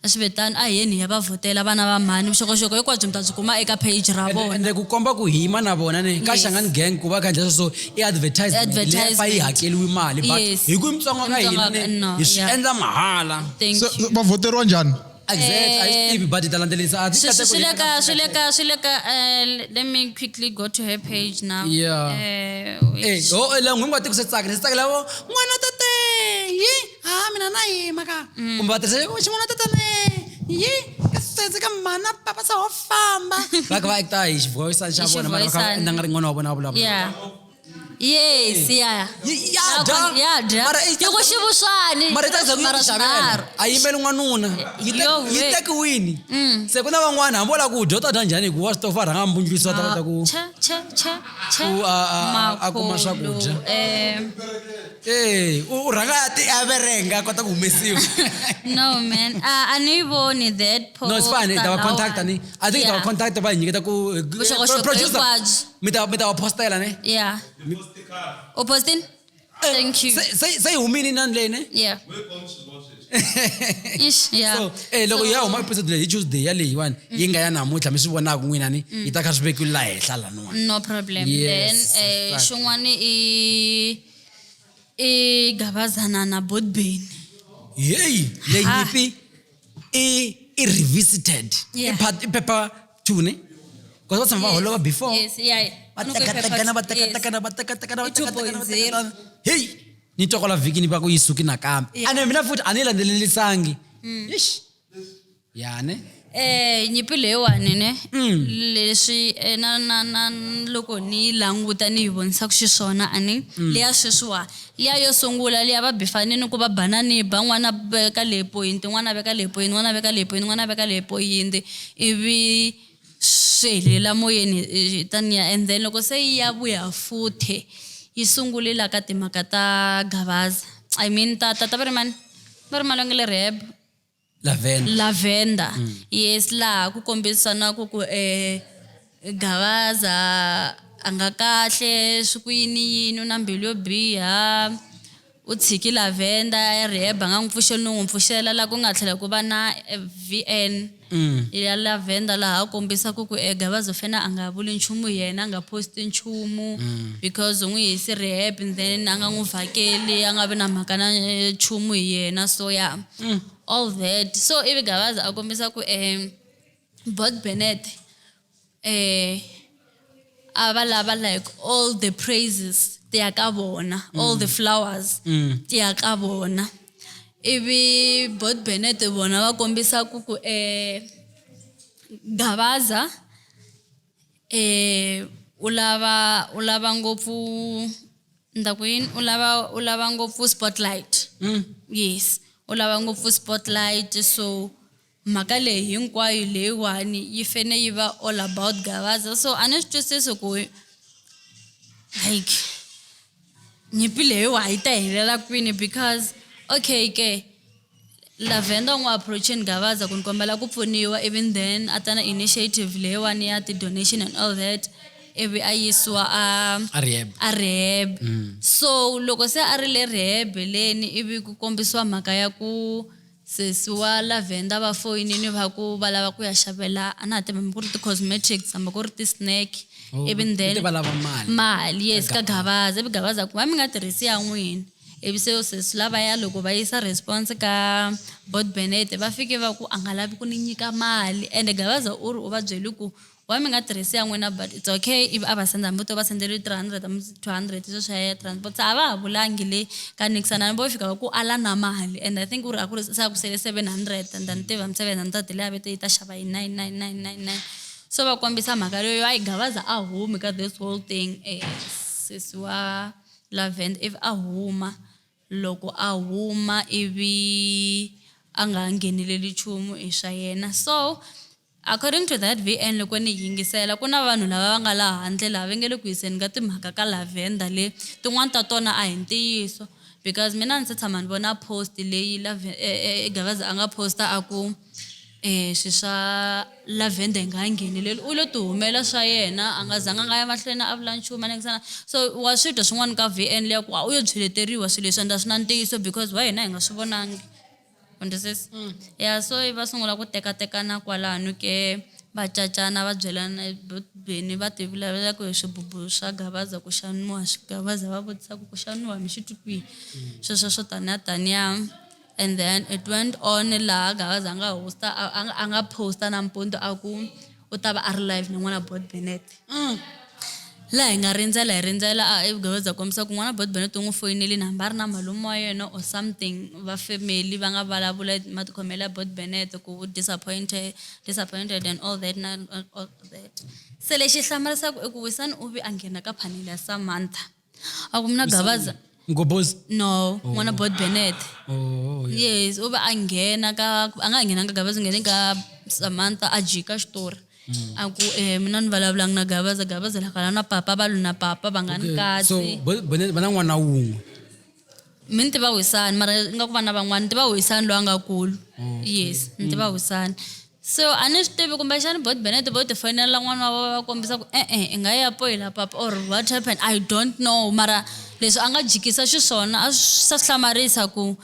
a swi vetani a yeni ya va votela vana va mhani vuxokoxoko hinkwabyo mi ta byi kuma eka page ra vona ende ku komba ku hima na vona ne ka Shangani gang ku va kha ndlela so i advertisement leyi fa yi hakeliwi mali but hi ku Mutsonga ka hina ne hi swi endla mahala so va voteriwa njhani exactly but italandelisa Shileka let me quickly go to her page now la ngwini ngati ku se tsakela vo n'wana tate yi mina na yima ka kumbe vatirhisa xin'wana tate le yi se ka mana papa sa ho famba va ka va acta hi xivoyisa xa vona mara va kha endla nga ri n'wana wa vona a vulavula yes yoko xivuswani mara ita za ku xavela a yimeli n'wanuna yi tekiwini se ku na van'wana hambi vola ku dyota dya njhani hi ku wa switofa rhanga mbundlisiwa ta kota ku a kuma swakudya u rhanga a verenga a kota ku humesiwa no man a ni voni that post no it's fine ta va contact ni I think ta va contact va nyiketa ku producer mi ta va postela ne o postin thank you say humini nan le ne so loko ya huma episode leyi Tuesday ya leyiwani yi nga ya namuntlha mi swi vonaka n'wina ni yi ta kha swi vekiwa laha henhla laniwani no problem then xin'wana i Gavazana na Bodbeni leyi nyipi i revisited i paper 2 ne because va tshama va holova before Yes, yeah. va tekatekana hey ni tokola vhiki ni va ku yi suki nakambe ane mina futhi a ni landzelelisangi ish yane nyimpi leyiwani ne leswi na loko ni languta ni yi vonisaka xiswona ani liya sweswiwa liya yo sungula liya va bifanini ku va banani ba n'wana veka leyi point n'wana veka leyi point n'wana veka leyi point n'wana veka leyi point ivi swi helela moyeni taniya and then loko se yi ya vuya futhe yi sungule la ka timhaka ta Gavaza I mean ta va ri mani le rehab Lavender yes la ku kombisana ku Gavaza anga kahle swikwini yini na mbilu yo biha u tshiki Lavender rehab anga n'wi pfuxela la ku nga tlhela ku va na VN ya Lavender laha kombisa ku Gavaza fena anga vuli nchumu yena anga posti nchumu because n'wi hisi rehab and then anga n'wi vhakeli anga vi na mhaka na nchumu yena so yeah all that so ivi Gavaza akombisa ku Bot Bennett ava lava like all the praises tiya ka vona all the flowers tiya ka vona ivi Bot Bennett vona va kombisa ku Gavaza ulava ngopfu ndakwini ulava ngopfu spotlight yes ulava ngopfu spotlight so mhaka leyi hinkwayo leyiwani yi fene yi va all about Gavaza so a ni swi twisisi ku like nyimpi leyiwa yi ta helela kwini because okay ke Lavender n'wi approachini Gavaza ku ni kombela ku pfuniwa even then a ta na initiative leyiwani ya ti-donation and all that ivi a yisiwa a rehab so loko se a ri le rehab leni ivi ku kombisiwa mhaka ya ku sesiwa Lavender va foyinini va ku va lava ku ya xavela a na ha tivi ku ri ti-cosmetics hambi ku ri ti-snack even then mali yes ka Gavaza ivi Gavaza ku va mi nga tirhisi ya n'wini ivi se lava ya loko va yisa response ka Bot Bennett va fike va ku a nga lavi ku ni nyika mali and Gavaza u ri u va byeli ku wa mi nga tirhisi ya n'wina but it's okay if a va senda mbuto va sendele 300 200 so swa ya transport a va ha vulangi le ka Nixon vo fika va ku ala na mali and I think u ri a ku ri sa ku sele 700 and then tiva 700 le avete yi ta xava hi 99999 so va kombisa mhaka leyo ai Gavaza a humi ka this whole thing sesiwa Lavender if a huma loko a huma ivi a nga ngheneleli chumu hi swa yena so according to that VN loko ni yingisela ku na vanhu lava va nga laha handle lava va nge le ku yiseni ka timhaka ka Lavender le tin'wana ta tona a hi ntiyiso because mina ndzi tshama ni vona post leyi Gavaza a nga posta a ku swi swa Lavender nga ngheneleli u lo ti humela swa yena a nga zanga nga ya mahlweni a vula nchumu nexana so wa switwa swin'wana ka VN leya ku u yo byeleteriwa swilo leswi enda swi na ntiyiso because wa hina hi nga swi vonangi yeah so va sungula ku tekatekana kwalano ke va cacana va byelana beni va tivulavula ku hi swibubu swa Gavaza ku xaniwa Gavaza va vutisa ku xaniwa mi xi twi kwihi sweswo taniya and then it went on laha Gavaza a nga posta nampundzu a ku u ta va a ri live na n'wana Bot Bennett la hi nga rindzela Gavaza kombisa ku n'wana Bot Bennett u n'wi foyineli nambara na malume wa yena or something va family va nga vulavula matikhomelo ya Bot Bennett ku disappointed and all that se lexi hlamarisaka i ku Wisani u vi a nghena ka panel ya Samantha a ku mina Gavaza no n'wana Bot Bennett yes u va a nghena ka a nga nghena ka Gavaza nghene ka Samantha a jika xitori aku mina ni vulavulangi na Gavaza la kala na papa va luna papa va nga ni kasi so Bennett va na n'wana wun'we mi ni tiva Wisani mara nga ku vana van'wana ni tiva Wisani loyi a nga kulu yes ni tiva Wisani so a ni swi tivi kumbexani Bot Bennett vo ti fonela n'wana wa va kombisa ku i nga ya poyila papa or what happened I don't know mara leswi a nga jikisa xiswona a swi hlamarisa ku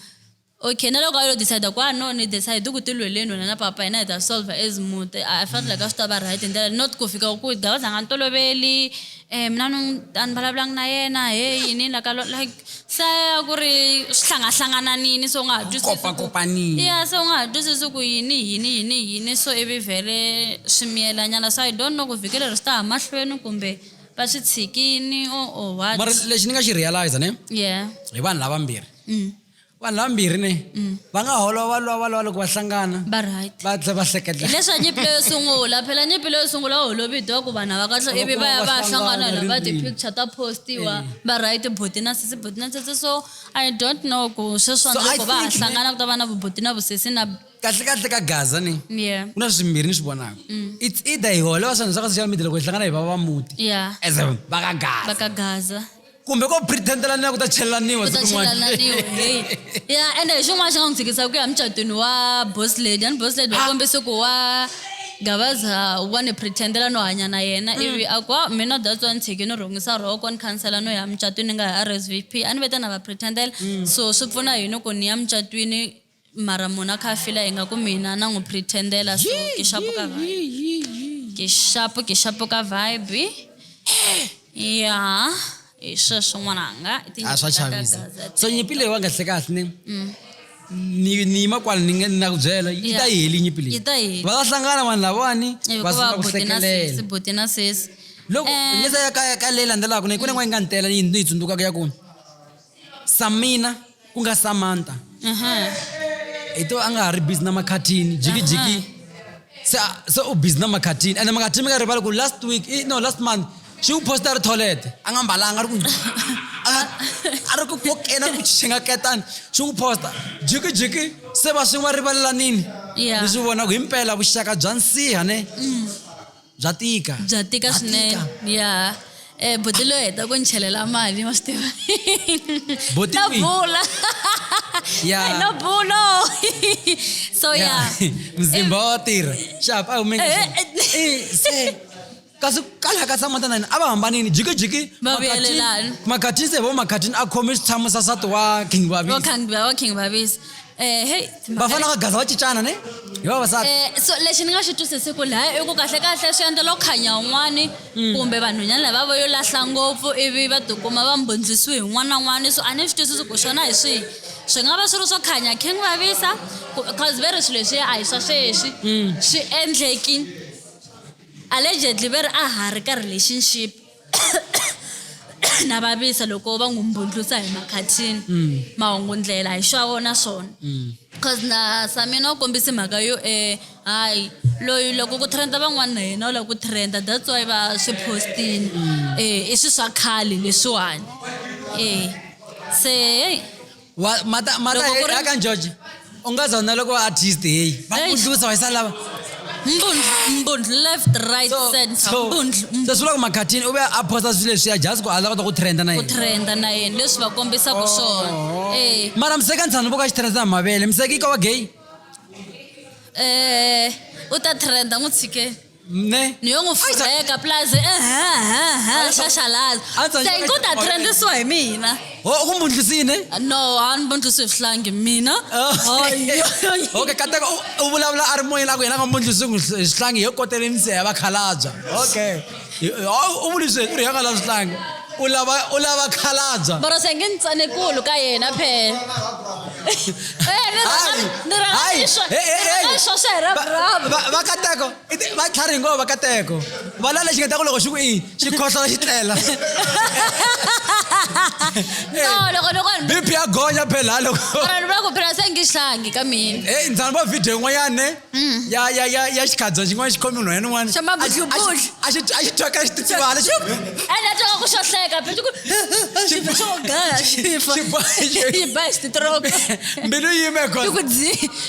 okay na loko ayo decide kwa no ni decide ukuthi lweleni wena na papa yena ida solve ezimude I felt like asitaba right and not kufika ukuthi gawaza ngantolobeli mina ngibalablang na yena hey yini like saya kuri sihlanga nini so kopani yeah so ngadusisa ku yini so ebivele simiyela nyana so I don't know kuvikela resta amahlweni kumbe ba sitsikini or what mara lexi ni nga xi realize ne yeah hi vanhu lavambirhi vanhu lavambirhi ne va nga holova loko va hlangana ba right va tlhe va hleketla leswa nyipilo yo sungula phela nyipilo yo sungula holovidiwa ku vana va kahle ivi va hlangana la va ti-picture ta postiwa ba right bhuti na sisi so I don't know ku sweswo loko va hlangana ku ta va na vubhuti na vusesi na kahle ka gaza ni yeah ku na swimbirhi ni swi vonaka it's either hi holova swona swa ka social media loko hi hlangana hi va va muti yeah as va ka gaza kumbe ko pretendelana ku ta chelaniwa yeah and xin'wana xi nga n'wi tshikisa ku ya mucatweni wa boss lady va kombise ku wa Gavaza one pretendela no hanya na yena ivi akwa mina that's one tshike no rongisa roko ni cancela no ya mucatweni nga RSVP ani veta na va pretendela so swi pfuna yini ku ni ya mucatweni mara mona kha fila ingaku mina na n'wi pretendela so ke shapuka vibe yeah isho swin'wananga swa chavisa so nyipi leyi wa nga kahle ni makwala ni na ku byela yi ta heli nyipi leyi va hlangana vanhu lavani va sungula ku hlekelela buti na sis loko nyesa ya ka leyi landzelaka ni ku nen'wana yi nga ntela ni tsundzuka ya ku Samina ku nga Samantha ito a nga ha ri busy na makhatini jiki so u busy na makhatini and makhatini mi nga rivala ku last month xi u posta ri toilet a nga mbalanga a ri ku kokena ku chenga ketani xi u posta jiki se va swi va rivalela nini leswi vona ku himpela vuxaka bya nsiha ne bya tika swinene yeah botilo heta ku nchelela mali ma stiva bula yeah no bulo so yeah mzimba wa tirha sharp a umeke se kasi kala ka Samantha nani aba hambanini jiki makhatini se vo makhatini a khome switshamo sa sato wa King Babis hey bafana ka gaza wa cicana ne hi vavasati so lexi ni nga xi twisisi ku laha i ku kahle swi endla lo khanya un'wani kumbe vanhwanyana lava va yo lahla ngopfu ivi va tikuma va mbondzisiwe hi n'wana na n'wana so a ni swi twisisi ku swona hi swi nga va swi ri swo khanya King Babisa cause very swilo leswi a hi swa sweswi swi endleki allegedly very a ha ri ka relationship na Babisa loko va n'wi mbundlusa hi makhatini mahungu ndlela hi swa vona swona cause na Samina u kombisi mhaka yo hayi loyi loko ku trenda van'wana na yena u lava ku trenda that's why va swi postini i swi swa khale leswiwani se mata aka George u nga zona loko artist hey va mbundlusa wa sala mbundlu left right center mbundlu swi loko makhatini u ve a posta swilo leswiya just ku a lava ku trenda na yena leswi va kombisaka swona mara mseka ntshanu vo ka xitirhisa mavele mseka i ka wa gay u ta trenda n'wi tshike ne ni yo n'wi fureka plus xaxalaza se ku ta trendisiwa hi mina ku mbundlusini no a ni mbundlusi swihlangi mina okay kateka u vulavula a ri moyeni a ku yena nga mbundlusi swihlangi hi koteleni se ya vakhalabya okay u vulisweni ku ri yanga lava swihlangi u lava khalabya mara se nge ni tsanekulu ka yena phela vakateko va tlhari ngova vakateko va la lexi nga ta ku loko xi ku xi khohlola xi tlela BP ya gonya phela loko mara ni vula ku phela se nge hlangi ka mina ni tshama va video yin'wanyana ya xikhadzo xin'wana xi khomi nhwanyana un'wana xa mabutlubutlhu a xi twaka xi titsivala ene twa ku xo hleka phela xo gaya xi ba xititroka mbilu yime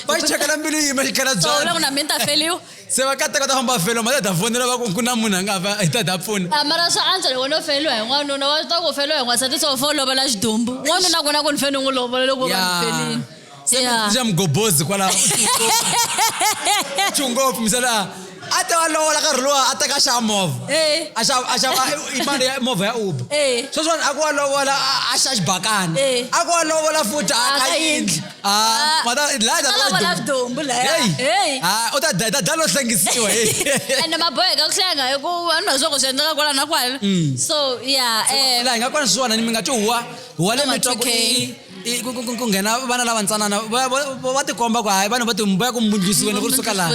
va xi chekela mbilu yime xi khela byona ku na mina ta feliwa se va kateka ta famba felo ma ta fonela va ku na munhu a nga va i ta pfuna mara swa antswa loko no feliwa hi n'wanuna wa ta ku feliwa hi n'wansati so fo lovola xidumbu n'wanuna ku na ku ni feni n'wi lovola loko va ni felini xa mgobozi kwalaho tshungopfu misela ate wa lovola nkarhi lowa a teka xa movha a xava mali ya movha ya Uber sweswiwani a ku wa lovola a xa xibakani a ku wa lovola futhi a ka yindli u ta dya lo hlengisiwa ende maboheka ku hlenga hi ku vanhu va swa ku swi endleka kwala na kwala so yeah laha hi nga kona swona ni mi nga twi huwa le mi twa ku nghena vana lava ntsanana va tikomba ku hayi vanhu va timboya ku mbundlisiweni ku ri suka laha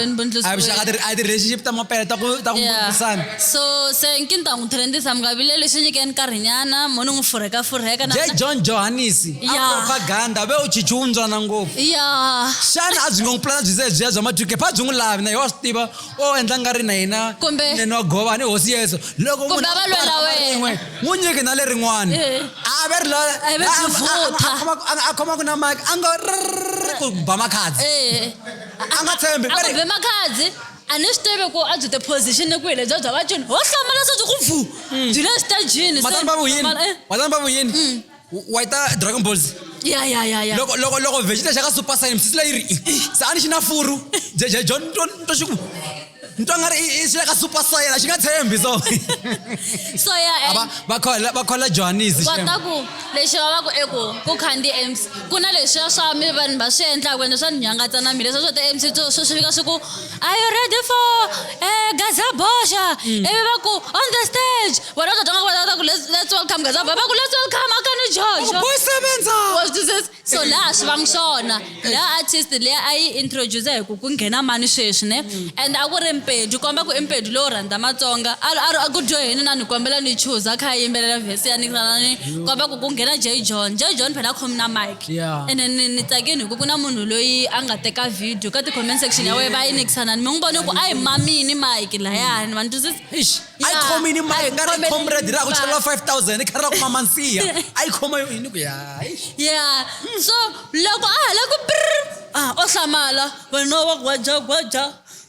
a ti-relationship ta mapele ta ku mbundlisana so se nkinta n'wi thelendisa mi nga vileli swi nyikeni nkarhinyana mo ni n'wi furheka John Johannes propaganda ve u chichundzwana ngopfu xana a byi ngo n'wi pulana byi ze bya ma-2K pha byi n'wi lavi na hi wa swi tiva o endla nga ri na hina nene wa gova ni hosi yeso loko munhu n'wi nyiki na lerin'wana a ve ri loa a khoma ku na mike a nga ku ba makhadzi a nga tshembi a ku ba makhadzi a ni swi tivi ku a byi te position ku hi lebyi bya vacini ho hlamala se byi ku pfu byi le stagini vatani va vuyini wayita Dragon Balls loko vegeta xa ka Super Saiyan msisi leyi ri se a ni xi na furu John to xiku ntwa nga ri i xi le ka Super Saiyan a xi nga tshembi so va khola Johannes kota ku lexi va va ku ku khandi MC ku na leswiya swa vanhu va swi endlaka ende swa nyangatsa na mi leswi swa ti-MC swo swi fika swi ku are you ready for Gazabosha ivi va ku on the stage wena u ta twa nga ku let's welcome Gazabosha va ku let's welcome akani Jojo so laha swi va ngi swona laha artist leyi a yi introduce hi ku nghena mani sweswi ne and a ku ri Mpedi komba ku Mpedi lowu rhandza Matsonga a ku dyoheni na ni kombela ni chuza kha yimbelela vhesi ya ni komba ku nghena J John phela khomi na mic and ni tsakeni hi ku na munhu loyi a nga teka video ka ti-comment section ya wena va yi nikisana mi n'wi vone ku a hi mamini mic layani vanhu twisisa a yi khomini mic nga ri comrade ra ku chela 5000 i khari ra ku mamansiya a yi khoma yini ku so loko a hala ku o hlamala wena wa gwaja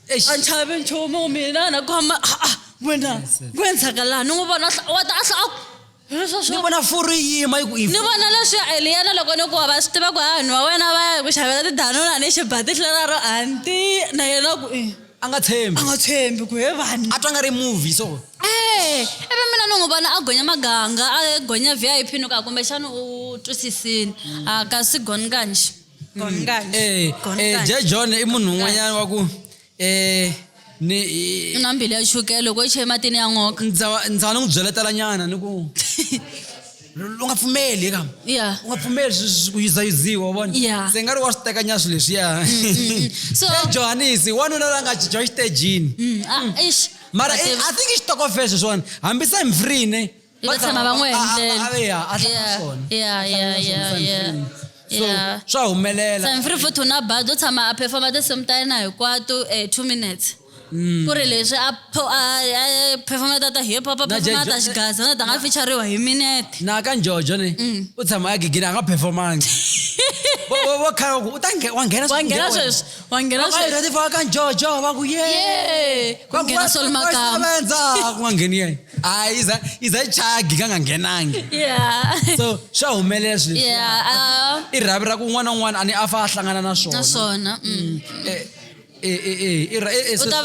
a nchavi nchumu mina na khoma wena kwenzakalani ni n'wi vona wa ta ni vona furu yima ni vona leswi Eliana loko ni ku va swi tiva ku vanhu va wena va ya ku xavela tidanuna ni xibati hlela ro anti na yena ku a nga tshembi ku he vanhu a twa nga ri movie so ivi mina ni n'wi vona a gonya maganga a gonya VIP ni ka kumbexana u twisisini a kasi gone kanje J John i munhu un'wanyana wa ku na mbili ya chukele loko i chhe matini ya ngoka ndza ni n'wi byeletela nyana ni ku u nga pfumeli u nga pfumeli ku yizayiziwa vona se nga ri wa swi teka nya swilo leswiya Johannes wanuna la nga cinca xitejini mara I think i xitokofela sweswiwani hambi se mfree ne va tshama va n'wi endlela swa humelela Mfree futhi una bad u tshama a performa tinsimu ta yena hinkwato 2 minutes ku ri leswi a performa ta hip hop a performa ta xigaza na ta nga feature-riwa hi minute na ka Jojo ne u tshama a gigina a nga performangi wa khaya ku wa nghena sweswi ready for ka Jojo va ku ku nghena Sol Makamba ku nga ngheni yena iza chaya giga nga nghenangi so swa humelela swilo i rhavi ra ku un'wana na un'wana a ni a fa a hlangana na swona u ta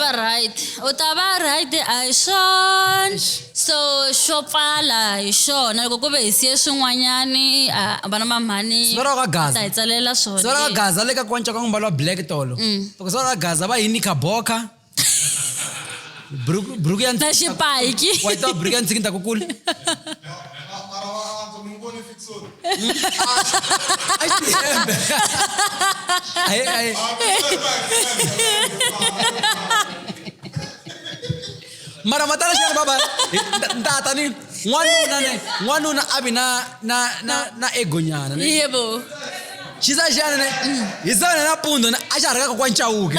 va right a hi swona so xo pfala hi xona loko ku ve hi siye swin'wanyani vana mamhani ta hi tsalela swona sivera ka Gaza le ka kwanca ka n'wi mbaliwa black tolo loko sivera ka Gaza va yini kaboka buruku ya na xipayiki wayita buruku ya ntsiki ntakukulu mara matala xana baba ntata ni n'wanuna a vi na ego nyana yebo xisa xana ne hi sana na pundo a xa ha ri ka kwancawuke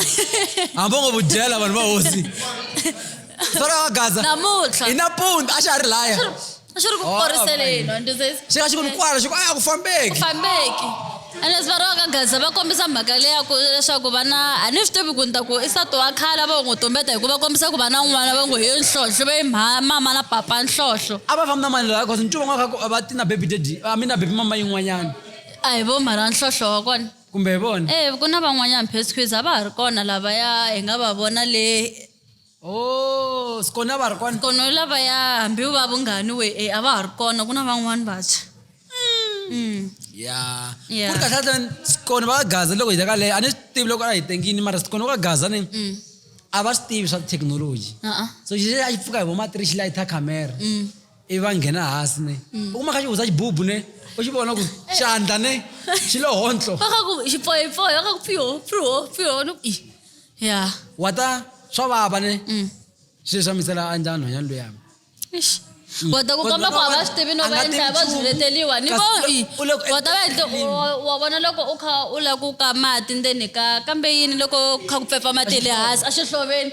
hambi ngo vudyela vanhu va hosi sora ka Gaza namuntlha hi na pundo a xa ha ri laya a xi ri ku koriseleni xi nga xi ku ni kwala xi ku a ku fambeki ene sivariwa ka Gaza va kombisa mhaka leya ku leswaku vana a ni swi tivi ku ni ta ku i nsati wa khale va n'wi tumbeta hi ku va kombisa ku vana n'wana va ngo hi nhlonhlo va yi mama na papa nhlonhlo a va fambi na mani laya cause ncuva nga va ti na baby daddy a mi na baby mama yin'wanyana a hi vo mara nhlonhlo wa kona kumbe hi vona ku na van'wanyana Psquiz a va ha ri kona lavaya hi nga va vona le Oh, skona va ri kona. Kono lava ya hambi va vungani we a va ha ri kona ku na van'wani vantshwa. Yeah. Yeah. Ku ri kahle skona va gaza loko hi ta ka le a ni swi tivi loko a hi tengini mara skona va gaza ni a va swi tivi swa technology. So xi a xi pfuka hi vo matiri xi layitha camera. I va nghena hansi ne. U kuma kha xi huza xibubu ne. U xi vona ku xandla ne xi lo hontlo. Va ka ku xipoyipoyi va ka ku pfiho no yeah. Wata swa vava ne. Swi swa misela a njhani nhwanyana luya. Wata ku kamba ku a va swi tivi no va endla va byileteliwa ni wata va endle wa vona loko u kha u la ku ka mati ndzeni ka kambe yini loko kha ku pepa mati le hansi a xihloveni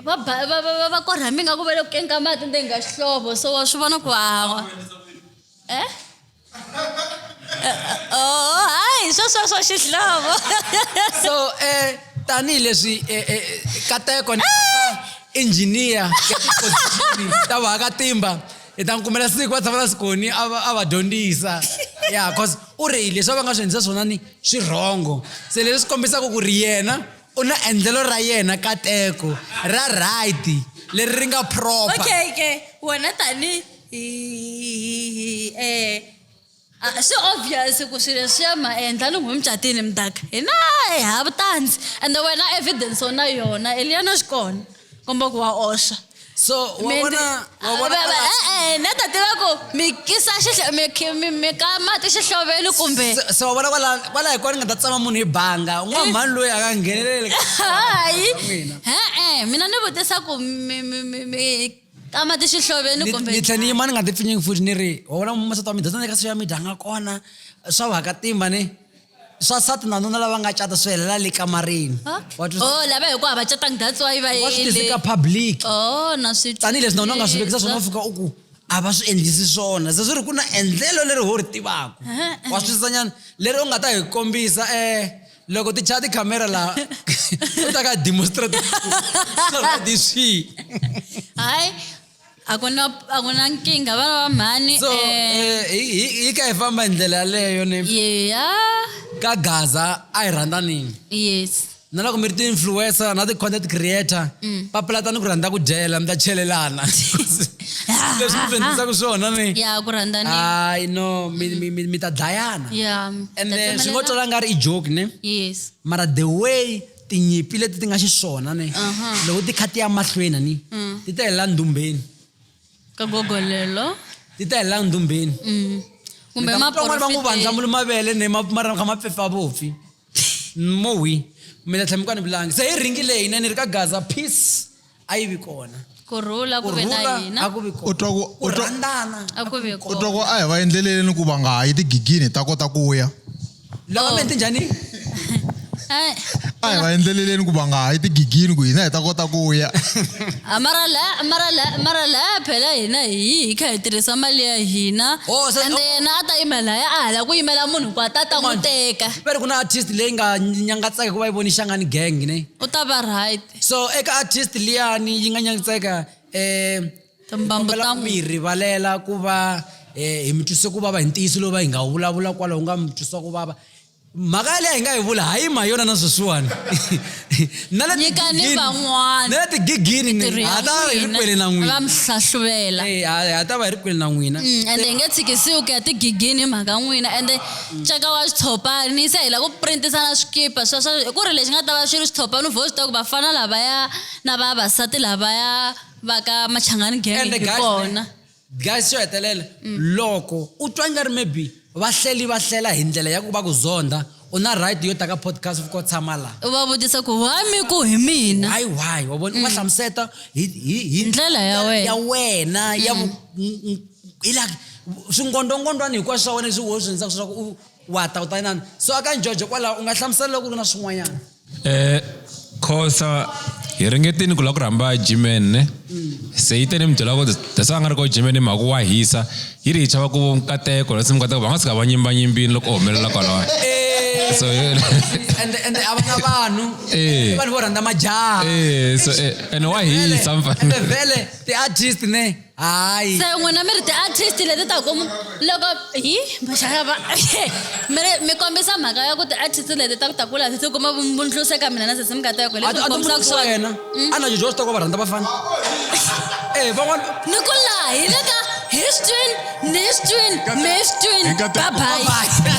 va korha mi nga ku vele ku kenka mati ndzeni ka xihlovo so wa swi vona ku hawa hayi swa xihlovo So tanihileswi Kateko engineer ta vakatimba hi ta kumela siku va tshama na Skoni a va dyondzisa yeah cause u reyile swa va nga swi endlisa swona ni swirhongo se leswi kombisaka ku ri yena u na endlelo ra yena Kateko ra right leri ri nga proper. Okay wena tani swi obvious ku swilo swiya ma endla loko mi mucatini mdaka hina hi hava tandzi and wena evidence ona yona Eliana swi kona komba ku wa oxa. So wa vona na ta tiva ku mi kisa mi ka mati xihloveni kumbe so wa vona kwala hi kona nga ta tsama munhu hi banga un'wana mhani loyi a nga ngheneleli hayi mina ni vutisa ku ka mati xihloveni kumbe ni tlhela ni yima ni nga ti pfinyingi futhi ni ri wa vona masati wa mi dyondza ka social media nga kona swa vakatimba ni swa sati na nuna lava nga cata swi helela le kamarini lava hi ku hava catanga that's why va wa swi tisi ka public na swi tanihileswi na wena u nga swi vekisa swona u fika u ku a va swi endlisi swona se swi ri ku na endlelo leri ho ri tivaka wa swi twisisanyana leri u nga ta hi kombisa loko ti chaya tikhamera laha u ta ka demonstrate di swi hayi a ku na nkingha vana va mhani so hi ka hi famba hi ndlela yaleyo ne ka Gaza a hi rhandanini yes na loko mi ri ti-influencer na ti-content creator papalatani ku rhandza ku dyela mi ta chelelana leswi mi dyondzisaka swona ni ku rhandzani hayi no mi ta dlayana and swi ngo twala nga ri i joke ne yes mara the way tinyimpi leti ti nga xiswona ne loko ti kha ti ya mahlweni ni ti ta helela ndumbeni ka gogolelo ti ta helela ndumbeni kumbe va n'wi vandlamula mavele ne mara kha ma pfefa vopfi mowi mina tlhela mi ka ni vulangi se hi ringi leyi ne ni ri ka Gaza peace a yi vi kona kurhula ku ve na hina a ku vi kona ku rhandzana a ku ve u twa ku a hi va endleleni ku va nga ha yi tigigini ta kota ku ya lava mente njhani a hi va endleleni ku va nga ha yi tigigini ku hina hi ta kota ku ya mara la phela hina hi kha hi tirhisa mali ya hina and yena a ta yimela a hala ku yimela munhu ku a ta n'wi teka va ri ku na artist leyi nga nyangatseka ku va yi voni Xangani gang ne u ta va right so eka artist liyani yi nga nyangatseka timbambu ta mi rivalela ku va hi mi twisisa ku vava hi ntiyiso lowu va hi nga vulavula kwalaho nga mi twisisa ku vava mhaka leyi hi nga hi vula hayi ma yona na sweswiwani nyikani van'wana na le tigigini ha ta va hi ri kwele na n'wina va mi hlahluvela ha ta va hi ri kwele na n'wina ende hi nge tshikisiwi ku ya tigigini mhaka n'wina ende nceka wa xitshopani se hi la ku printisa na swikipa ku ri lexi nga ta va xi ri xitshopani u vo swi tiva ku vafana lavaya na vavasati lavaya va ka Machangani gang hi kona guys xo hetelela loko u twa nga ri maybe va hlela hi ndlela ya ku va ku zonda u na right yo taka podcast ko tshama laha u va vutisa ku why mi ku hi mina why wa vona u va hlamuseta hi ndlela ya wena ya ila swingondongondwani hinkwaswo swa wena swi wo swi endlaka swa ku wa ta u ta inani so aka Njojo kwalaho u nga hlamusela loko ku ri na swin'wanyana Khosa hi ringetini ku la ku rhamba Jimen ne se yi tene mi byela ku dasa nga ri ko Jimen mhaka wa hisa yi ri hi chava ku Kateko leswi mi nga ta va nga sika va nyimbanyimbini loko humelela kwalaho so and abana vanhu vo rhandza majaha so and why he something and vele ti-artist ne hayi se n'wina mi ri ti-artist leti ta ku loko hi maxava mi kombisa mhaka ya ku ti-artist leti ta ku ta kula ti kuma vundluseka mina na sesi mi nga teko leswi kombisaka swona yena a na jojo swi ta ku va rhandza vafana van'wana ni ku laha hi le ka his twin bye bye